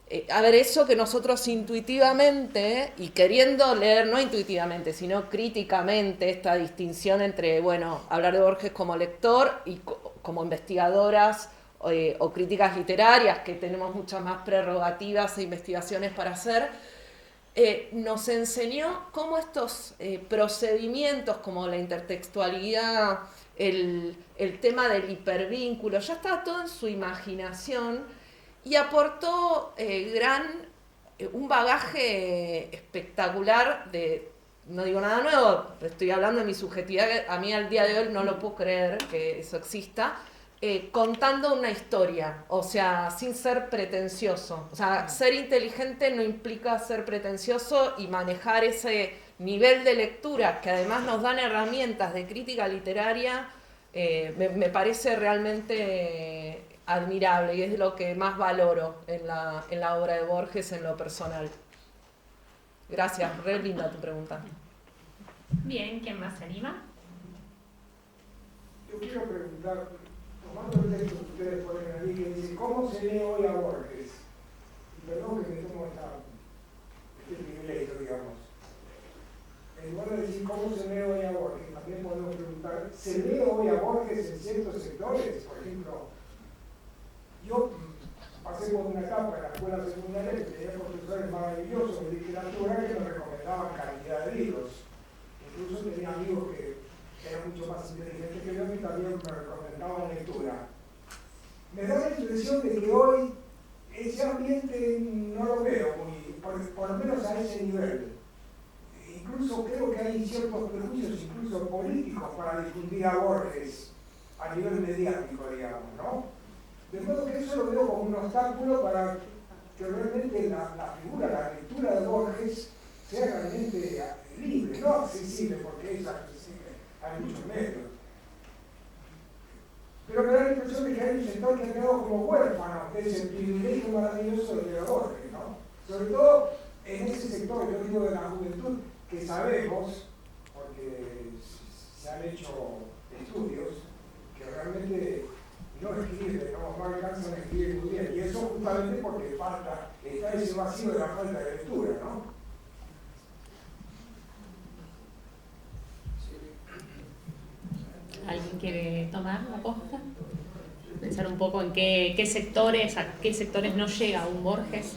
S2: eso que nosotros intuitivamente, y queriendo leer, no intuitivamente, sino críticamente, esta distinción entre, bueno, hablar de Borges como lector y como investigadoras o críticas literarias, que tenemos muchas más prerrogativas e investigaciones para hacer, nos enseñó cómo estos procedimientos, como la intertextualidad, el tema del hipervínculo, ya estaba todo en su imaginación, y aportó un bagaje espectacular no digo nada nuevo, estoy hablando de mi subjetividad, que a mí al día de hoy no lo puedo creer que eso exista, contando una historia, o sea, sin ser pretencioso. O sea, ser inteligente no implica ser pretencioso, y manejar ese nivel de lectura, que además nos dan herramientas de crítica literaria, me parece realmente admirable, y es lo que más valoro en la obra de Borges en lo personal. Gracias, re linda tu pregunta.
S1: Bien, ¿quién más se anima?
S6: Yo quiero preguntar, tomando el texto que ustedes ponen ahí, que dice, ¿cómo se lee hoy a Borges? Y perdón que me tomo este privilegio, digamos. En lugar de decir cómo se lee hoy a Borges, también podemos preguntar, ¿se lee hoy a Borges en ciertos sectores? Por ejemplo, yo pasé por una etapa en la escuela secundaria que tenía profesores maravillosos de literatura que me recomendaban cantidad de libros. Incluso tenía amigos que eran mucho más inteligentes que yo y también me recomendaban lectura. Me da la impresión de que hoy ese ambiente no lo veo muy, por lo menos a ese nivel. Incluso creo que hay ciertos prejuicios, incluso políticos, para difundir a Borges a nivel mediático, digamos, ¿no? De modo que eso lo veo como un obstáculo para que realmente la figura, la lectura de Borges sea realmente libre, no accesible, porque es accesible, hay muchos medios. Pero me da la impresión de que hay un sector que ha quedado como huérfano de ese privilegio maravilloso de Borges, ¿no? Sobre todo en ese sector, yo digo, de la juventud, que sabemos, porque se han hecho estudios, que realmente no escriben, no alcanzan a escribir muy bien, y eso justamente porque está ese vacío de la falta de lectura, ¿no?
S1: ¿Alguien quiere tomar la posta? Pensar un poco en qué sectores, a qué sectores no llega un Borges.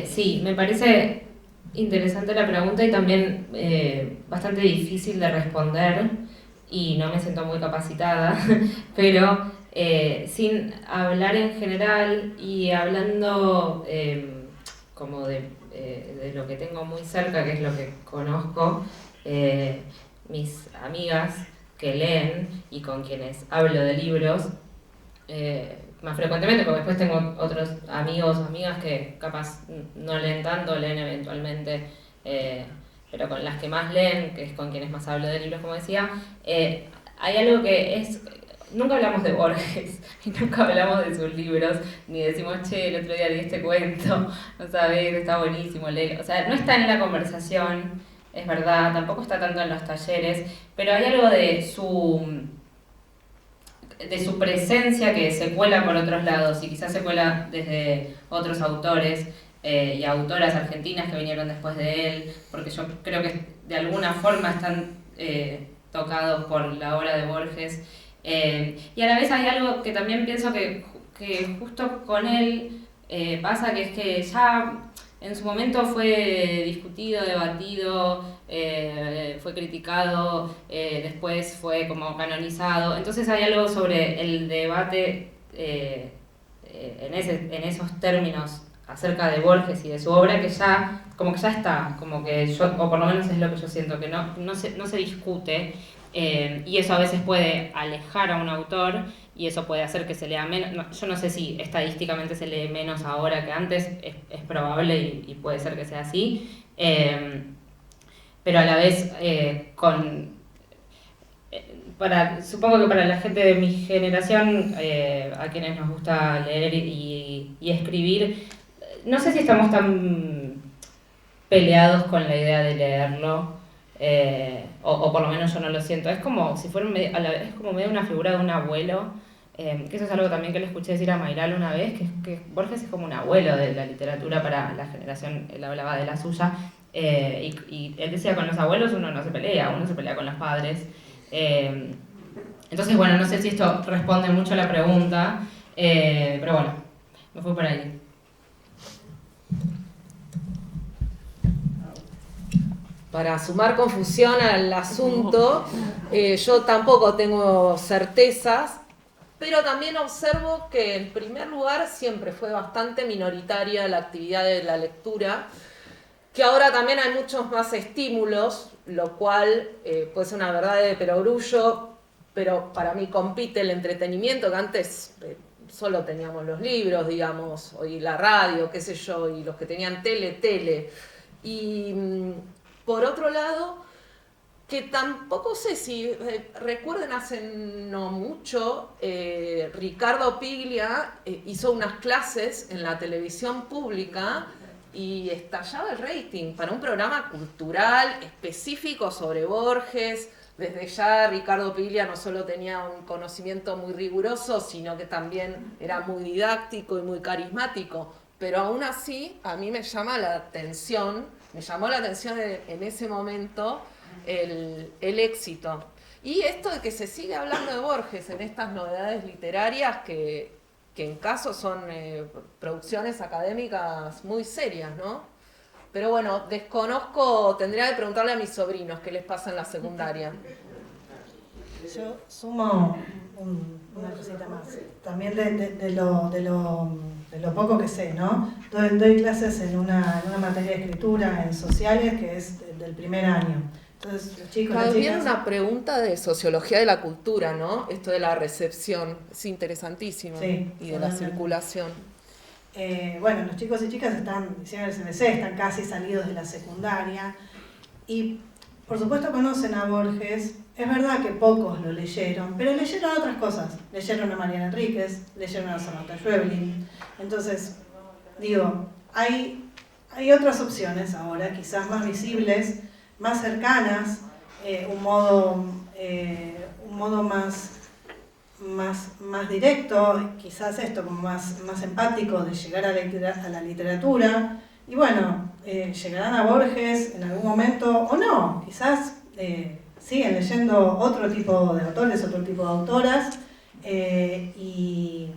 S3: Sí, me parece interesante la pregunta y también bastante difícil de responder y no me siento muy capacitada, pero sin hablar en general y hablando como de lo que tengo muy cerca, que es lo que conozco, mis amigas que leen y con quienes hablo de libros, más frecuentemente, porque después tengo otros amigos o amigas que capaz no leen tanto, leen eventualmente, pero con las que más leen, que es con quienes más hablo de libros, como decía, hay algo que es... Nunca hablamos de Borges y nunca hablamos de sus libros, ni decimos, che, el otro día leí este cuento, no sabés, está buenísimo, léelo. O sea, no está en la conversación, es verdad, tampoco está tanto en los talleres, pero hay algo de su presencia que se cuela por otros lados y quizás se cuela desde otros autores y autoras argentinas que vinieron después de él, porque yo creo que de alguna forma están tocados por la obra de Borges. Y a la vez hay algo que también pienso que justo con él pasa, que es que ya en su momento fue discutido, debatido, fue criticado, después fue como canonizado. Entonces hay algo sobre el debate en esos términos acerca de Borges y de su obra que ya está, como que yo, o por lo menos es lo que yo siento, que no se discute. Y eso a veces puede alejar a un autor y eso puede hacer que se lea menos. Yo no sé si estadísticamente se lee menos ahora que antes, es probable y puede ser que sea así, pero a la vez supongo que para la gente de mi generación, a quienes nos gusta leer y escribir, no sé si estamos tan peleados con la idea de leerlo. O por lo menos yo no lo siento, es como si fuera es como medio una figura de un abuelo, que eso es algo también que le escuché decir a Mayral una vez, que Borges es como un abuelo de la literatura para la generación, él hablaba de la suya, y él decía, con los abuelos uno no se pelea, uno se pelea con los padres. Entonces bueno, no sé si esto responde mucho a la pregunta, pero bueno, me fui por ahí.
S2: Para sumar confusión al asunto, yo tampoco tengo certezas, pero también observo que en primer lugar siempre fue bastante minoritaria la actividad de la lectura, que ahora también hay muchos más estímulos, lo cual puede ser una verdad de perogrullo, pero para mí compite el entretenimiento, que antes solo teníamos los libros, digamos, y la radio, qué sé yo, y los que tenían tele. Y por otro lado, que tampoco sé si recuerden, hace no mucho, Ricardo Piglia hizo unas clases en la televisión pública y estallaba el rating para un programa cultural específico sobre Borges. Desde ya Ricardo Piglia no solo tenía un conocimiento muy riguroso, sino que también era muy didáctico y muy carismático. Pero aún así, a mí me llamó la atención en ese momento el éxito. Y esto de que se sigue hablando de Borges en estas novedades literarias que en caso son producciones académicas muy serias, ¿no? Pero bueno, desconozco, tendría que preguntarle a mis sobrinos qué les pasa en la secundaria.
S4: Yo sumo una cosita más, también de lo poco que sé, ¿no? Doy clases en una materia de escritura en sociales que es del primer año. Entonces, los chicos, las chicas...
S2: Viene una pregunta de sociología de la cultura, ¿no? Esto de la recepción, es interesantísimo.
S4: Sí,
S2: y de la circulación.
S4: Bueno, los chicos y chicas hicieron el CBC, están casi salidos de la secundaria y por supuesto conocen a Borges. Es verdad que pocos lo leyeron, pero leyeron otras cosas. Leyeron a Mariana Enríquez, leyeron a Samantha Schweblin. Entonces, digo, hay otras opciones ahora, quizás más visibles, más cercanas, un modo más directo, quizás esto como más empático de llegar a la literatura. Y bueno, llegarán a Borges en algún momento o no, quizás siguen leyendo otro tipo de autores, otro tipo de autoras, y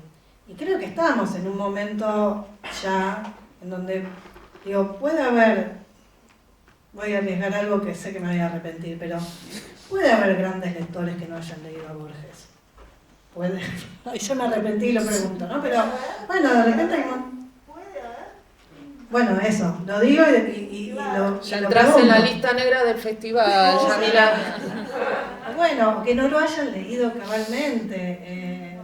S4: creo que estamos en un momento ya en donde, digo, puede haber, voy a arriesgar algo que sé que me voy a arrepentir, pero puede haber grandes lectores que no hayan leído a Borges. Puede. Ay, yo me arrepentí y lo pregunto, ¿no? Pero bueno, de repente hay bueno, eso, lo digo y lo
S2: Ya
S4: lo
S2: entras en la
S4: pregunto.
S2: lista negra del festival, Yamila.
S4: Bueno, que no lo hayan leído cabalmente.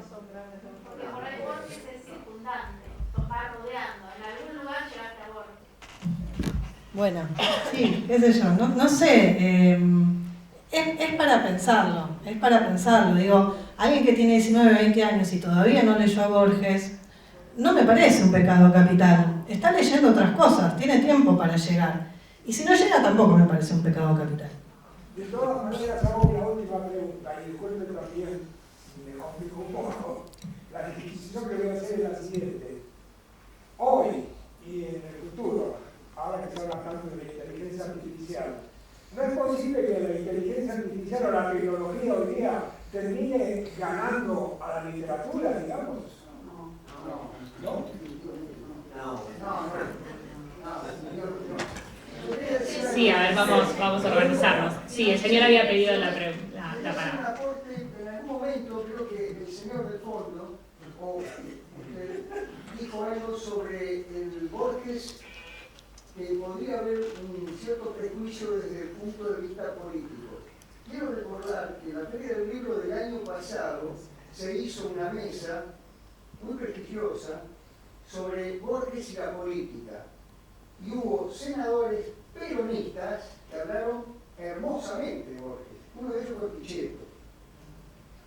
S7: Porque por ahí Borges es circundante, va rodeando. En algún lugar llegaste a Borges.
S4: Bueno, sí, qué sé yo, no sé. Es para pensarlo. Digo, alguien que tiene 19, 20 años y todavía no leyó a Borges, no me parece un pecado capital. Está leyendo otras cosas, tiene tiempo para llegar. Y si no llega, tampoco me parece un pecado capital.
S6: De todas maneras, hago una última pregunta, y disculpe también, me complico un poco. La disquisición que voy a hacer es la siguiente. Hoy y en el futuro, ahora que se habla tanto de la inteligencia artificial, ¿no es posible que la inteligencia artificial o la tecnología hoy día termine ganando a la literatura, digamos? ¿No?
S1: Sí, a ver, vamos a organizarnos. Sí, el señor había pedido la palabra.
S8: Un aporte, en algún momento creo que el señor del fondo dijo algo sobre el Borges, que podría haber un cierto prejuicio desde el punto de vista político. Quiero recordar que en la Feria del Libro del año pasado se hizo una mesa muy prestigiosa sobre Borges y la política. Y hubo senadores peronistas que hablaron hermosamente de Borges. Uno de ellos fue Pichetto.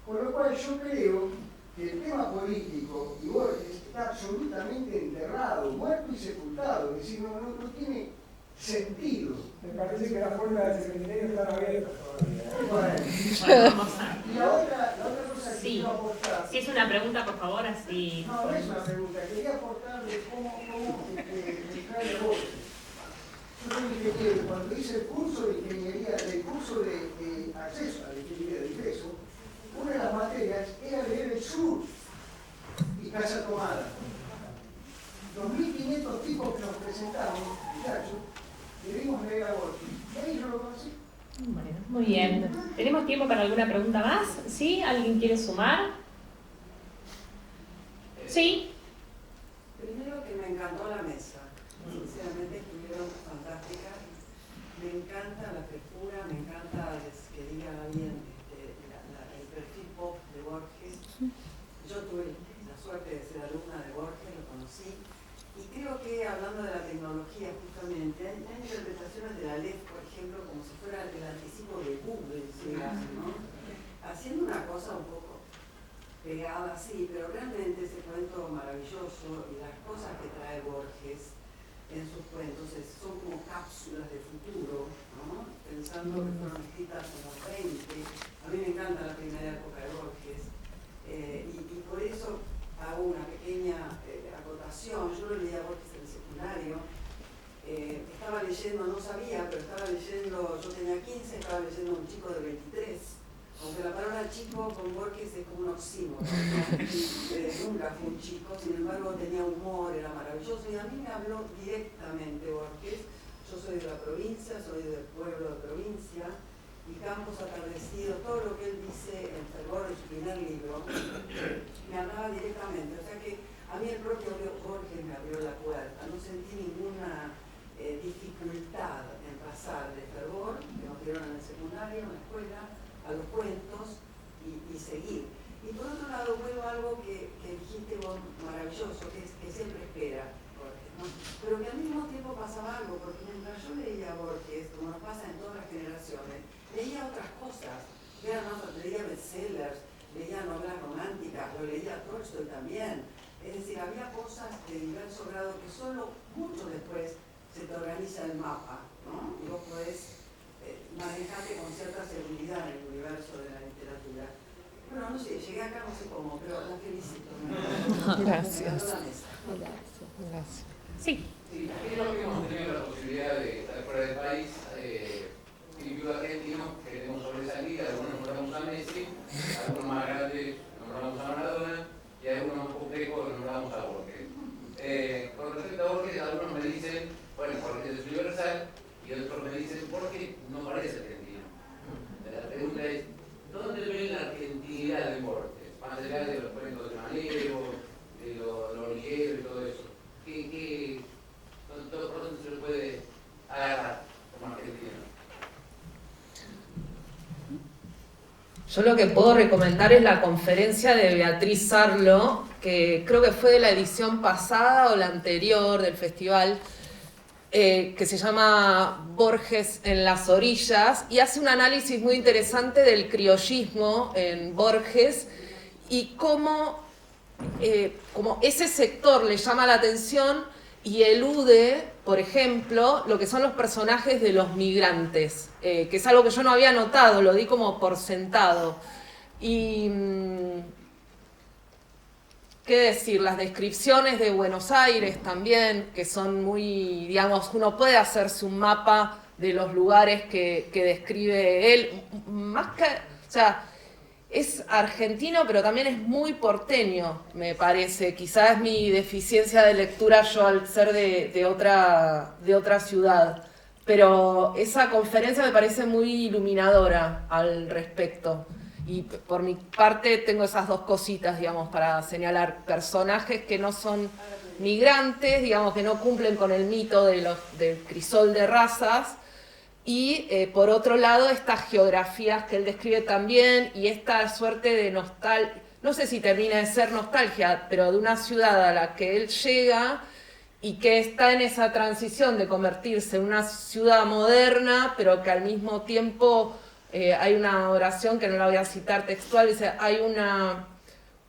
S8: Con lo cual yo creo que el tema político y Borges está absolutamente enterrado, muerto y sepultado. Es decir, no tiene sentido.
S6: Me parece que las puertas del cementerio están abiertas todavía.
S1: Bueno, vamos a...
S8: Y la otra cosa que
S1: Sí.
S8: quiero aportar...
S1: Si es una pregunta, por favor, así...
S8: No, no es una pregunta. Quería aportar de cómo trae Borges. Yo soy ingeniero. Cuando hice el curso de ingeniería, el curso de acceso a la ingeniería de ingreso, una de las materias era leer el sur y Casa Tomada. 2.500 tipos que nos presentaron, muchachos, debimos leer a Borges. Y ahí yo lo conocí.
S1: Bueno, muy bien. ¿Tenemos tiempo para alguna pregunta más? ¿Sí? ¿Alguien quiere sumar? ¿Sí?
S9: Primero que me encantó la mesa. Sinceramente estuvieron fantásticas. Me encanta la frescura, me encanta que diga alguien el perfil pop de Borges. Yo tuve la suerte de ser alumna de Borges, lo conocí. Y creo que hablando de la tecnología justamente, hay interpretaciones de la LEF, por ejemplo, como si fuera el anticipo de Google, digamos, ¿no? Haciendo una cosa un poco pegada, sí, pero realmente ese cuento maravilloso y las cosas que trae Borges en sus cuentos son como cápsulas de futuro, ¿no? Pensando que fueron escritas en los 20. A mí me encanta la primera época de Borges, y por eso hago una pequeña acotación. Yo lo leía a Borges en el secundario, estaba leyendo, no sabía, pero estaba leyendo, yo tenía 15, estaba leyendo un chico de 23. Aunque la palabra chico con Borges es como un oxímoron, nunca fue un chico, sin embargo tenía humor, era maravilloso, y a mí me habló directamente Borges. Yo soy de la provincia, soy del pueblo de provincia, y Campos Atardecidos, todo lo que él dice en Fervor de su primer libro, me hablaba directamente. O sea que a mí el propio Borges me abrió la puerta, no sentí ninguna dificultad en pasar de Fervor, que nos dieron en el secundario, en la escuela, a los cuentos y seguir. Y por otro lado, vuelvo a algo que dijiste vos maravilloso, que siempre espera Borges, ¿no? Pero que al mismo tiempo pasaba algo, porque mientras yo leía Borges, como nos pasa en todas las generaciones, leía otras cosas, leía bestsellers, leía novelas románticas, lo leía Tolstoy también. Es decir, había cosas de diverso grado que solo mucho después se te organiza el mapa, ¿no? Y vos podés manejarte con cierta seguridad en el universo de la literatura. Bueno, no sé, llegué acá no sé cómo, pero la felicito.
S2: Gracias.
S1: Gracias. Sí.
S10: Sí, creo que hemos tenido la posibilidad de estar fuera del país. Individuos argentinos queremos sobresalir, algunos nombramos a Messi, algunos más grandes nombramos a Maradona y algunos más complejos nombramos a Borges. Con respecto a Borges, algunos me dicen, bueno, Borges es universal, y otros me dicen, Borges no parece argentino. La pregunta es, ¿dónde ven la argentinidad de Borges? Más allá de los cuentos de Manero, de los ligueros y todo eso. ¿Por dónde se lo puede agarrar como argentino?
S2: Yo lo que puedo recomendar es la conferencia de Beatriz Sarlo, que creo que fue de la edición pasada o la anterior del festival, que se llama Borges en las orillas, y hace un análisis muy interesante del criollismo en Borges y cómo como ese sector le llama la atención y elude, por ejemplo, lo que son los personajes de los migrantes, que es algo que yo no había notado, lo di como por sentado. Y qué decir, las descripciones de Buenos Aires también, que son muy, digamos, uno puede hacerse un mapa de los lugares que describe él, más que, o sea, es argentino, pero también es muy porteño, me parece. Quizás es mi deficiencia de lectura yo al ser de otra ciudad. Pero esa conferencia me parece muy iluminadora al respecto. Y por mi parte tengo esas dos cositas, digamos, para señalar personajes que no son migrantes, digamos, que no cumplen con el mito del crisol de razas. Y por otro lado, estas geografías que él describe también y esta suerte de nostalgia, no sé si termina de ser nostalgia, pero de una ciudad a la que él llega y que está en esa transición de convertirse en una ciudad moderna, pero que al mismo tiempo hay una oración que no la voy a citar textual, dice, hay una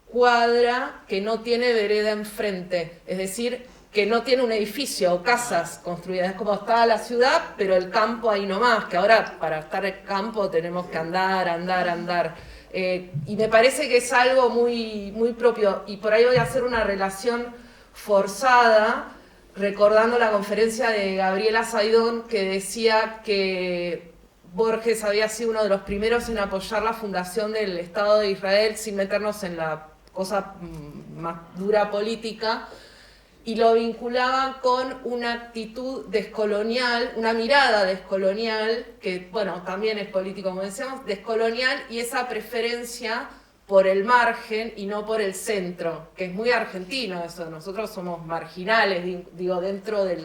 S2: cuadra que no tiene vereda enfrente, es decir, que no tiene un edificio o casas construidas. Es como estaba la ciudad, pero el campo ahí nomás, que ahora para estar en el campo tenemos que andar. Y me parece que es algo muy, muy propio. Y por ahí voy a hacer una relación forzada, recordando la conferencia de Gabriela Saidón, que decía que Borges había sido uno de los primeros en apoyar la fundación del Estado de Israel sin meternos en la cosa más dura política, y lo vinculaban con una actitud descolonial, una mirada descolonial, que bueno, también es político, como decíamos, descolonial, y esa preferencia por el margen y no por el centro, que es muy argentino eso. Nosotros somos marginales, digo, dentro de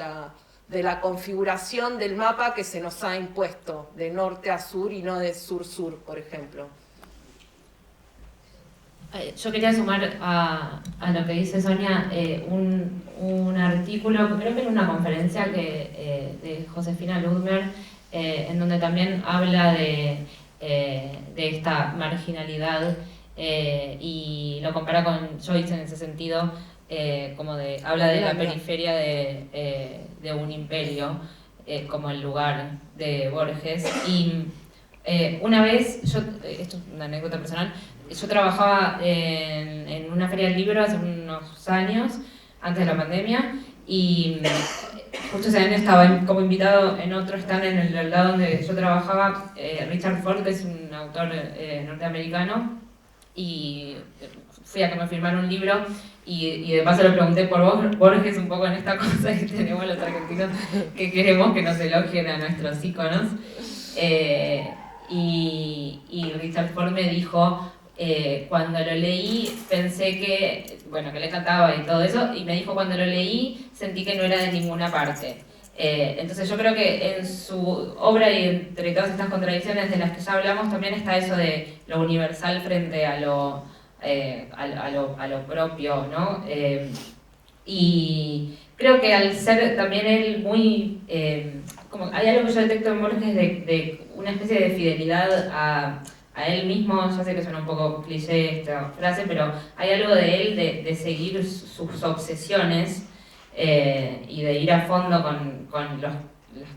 S2: la configuración del mapa que se nos ha impuesto, de norte a sur y no de sur-sur, por ejemplo.
S3: Yo quería sumar a lo que dice Sonia un artículo, creo que en una conferencia de Josefina Ludmer, en donde también habla de esta marginalidad y lo compara con Joyce en ese sentido, habla de la periferia de un imperio como el lugar de Borges. Y una vez, esto es una anécdota personal, yo trabajaba en una feria del libro hace unos años, antes de la pandemia, y justo ese año estaba como invitado en otro stand en el lado donde yo trabajaba, Richard Ford, que es un autor norteamericano, y fui a que me firmara un libro, y de paso le pregunté por Borges un poco en esta cosa que tenemos los argentinos, que queremos que nos elogien a nuestros íconos. Y Richard Ford me dijo, cuando lo leí pensé que le encantaba y todo eso, y me dijo cuando lo leí sentí que no era de ninguna parte. Entonces yo creo que en su obra y entre todas estas contradicciones de las que ya hablamos también está eso de lo universal frente a lo a lo propio, ¿no? Y creo que al ser también él muy... como hay algo que yo detecto en Borges de una especie de fidelidad a él mismo. Ya sé que suena un poco cliché esta frase, pero hay algo de él de seguir sus obsesiones y de ir a fondo con las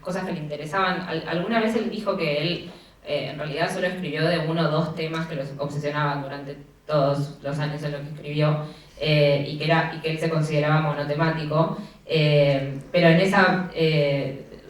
S3: cosas que le interesaban. Alguna vez él dijo que él en realidad solo escribió de 1 o 2 temas que los obsesionaban durante todos los años en los que escribió, y que él se consideraba monotemático, pero en esa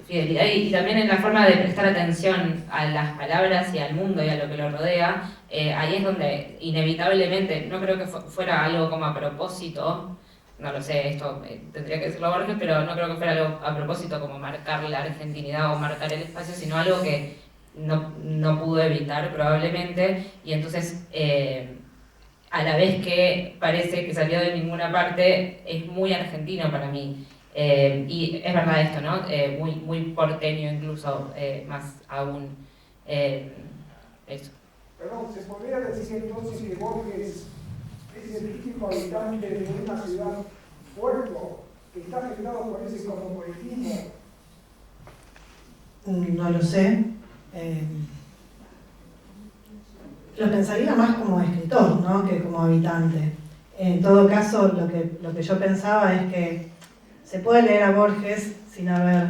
S3: fidelidad y también en la forma de prestar atención a las palabras y al mundo y a lo que lo rodea, ahí es donde inevitablemente, no creo que fuera algo como a propósito, no lo sé, esto tendría que decirlo Borges, pero no creo que fuera algo a propósito como marcar la argentinidad o marcar el espacio, sino algo que no pudo evitar probablemente, y entonces a la vez que parece que salió de ninguna parte, es muy argentino para mí. Y es verdad esto, ¿no? Muy porteño incluso, más aún. Eso.
S6: Perdón, ¿se podría decir entonces que Borges es el típico habitante de una ciudad puerto que está afectado por ese cosmopolitismo?
S4: No lo sé. Lo pensaría más como escritor, ¿no?, que como habitante. En todo caso, lo que yo pensaba es que se puede leer a Borges sin haber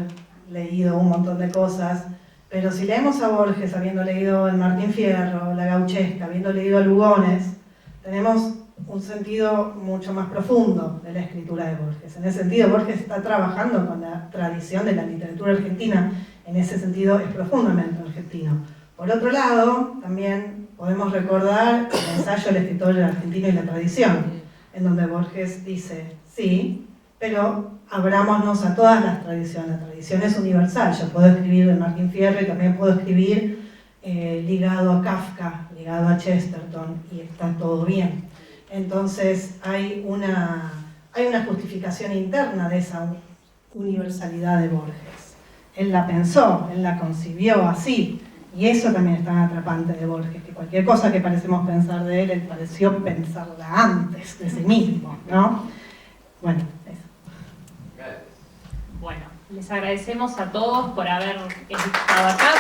S4: leído un montón de cosas, pero si leemos a Borges habiendo leído el Martín Fierro, la Gauchesca, habiendo leído a Lugones, tenemos un sentido mucho más profundo de la escritura de Borges. En ese sentido, Borges está trabajando con la tradición de la literatura argentina, en ese sentido es profundamente argentino. Por otro lado, también podemos recordar el ensayo El escritor argentino y la tradición, en donde Borges dice, sí, pero abrámonos a todas las tradiciones. La tradición es universal. Yo puedo escribir de Martín Fierro y también puedo escribir ligado a Kafka, ligado a Chesterton, y está todo bien. Entonces hay una justificación interna de esa universalidad de Borges. Él la pensó, él la concibió así, y eso también es tan atrapante de Borges, que cualquier cosa que parecemos pensar de él pareció pensarla antes de sí mismo, ¿no? Bueno, eso.
S1: Bueno, les agradecemos a todos por haber estado acá.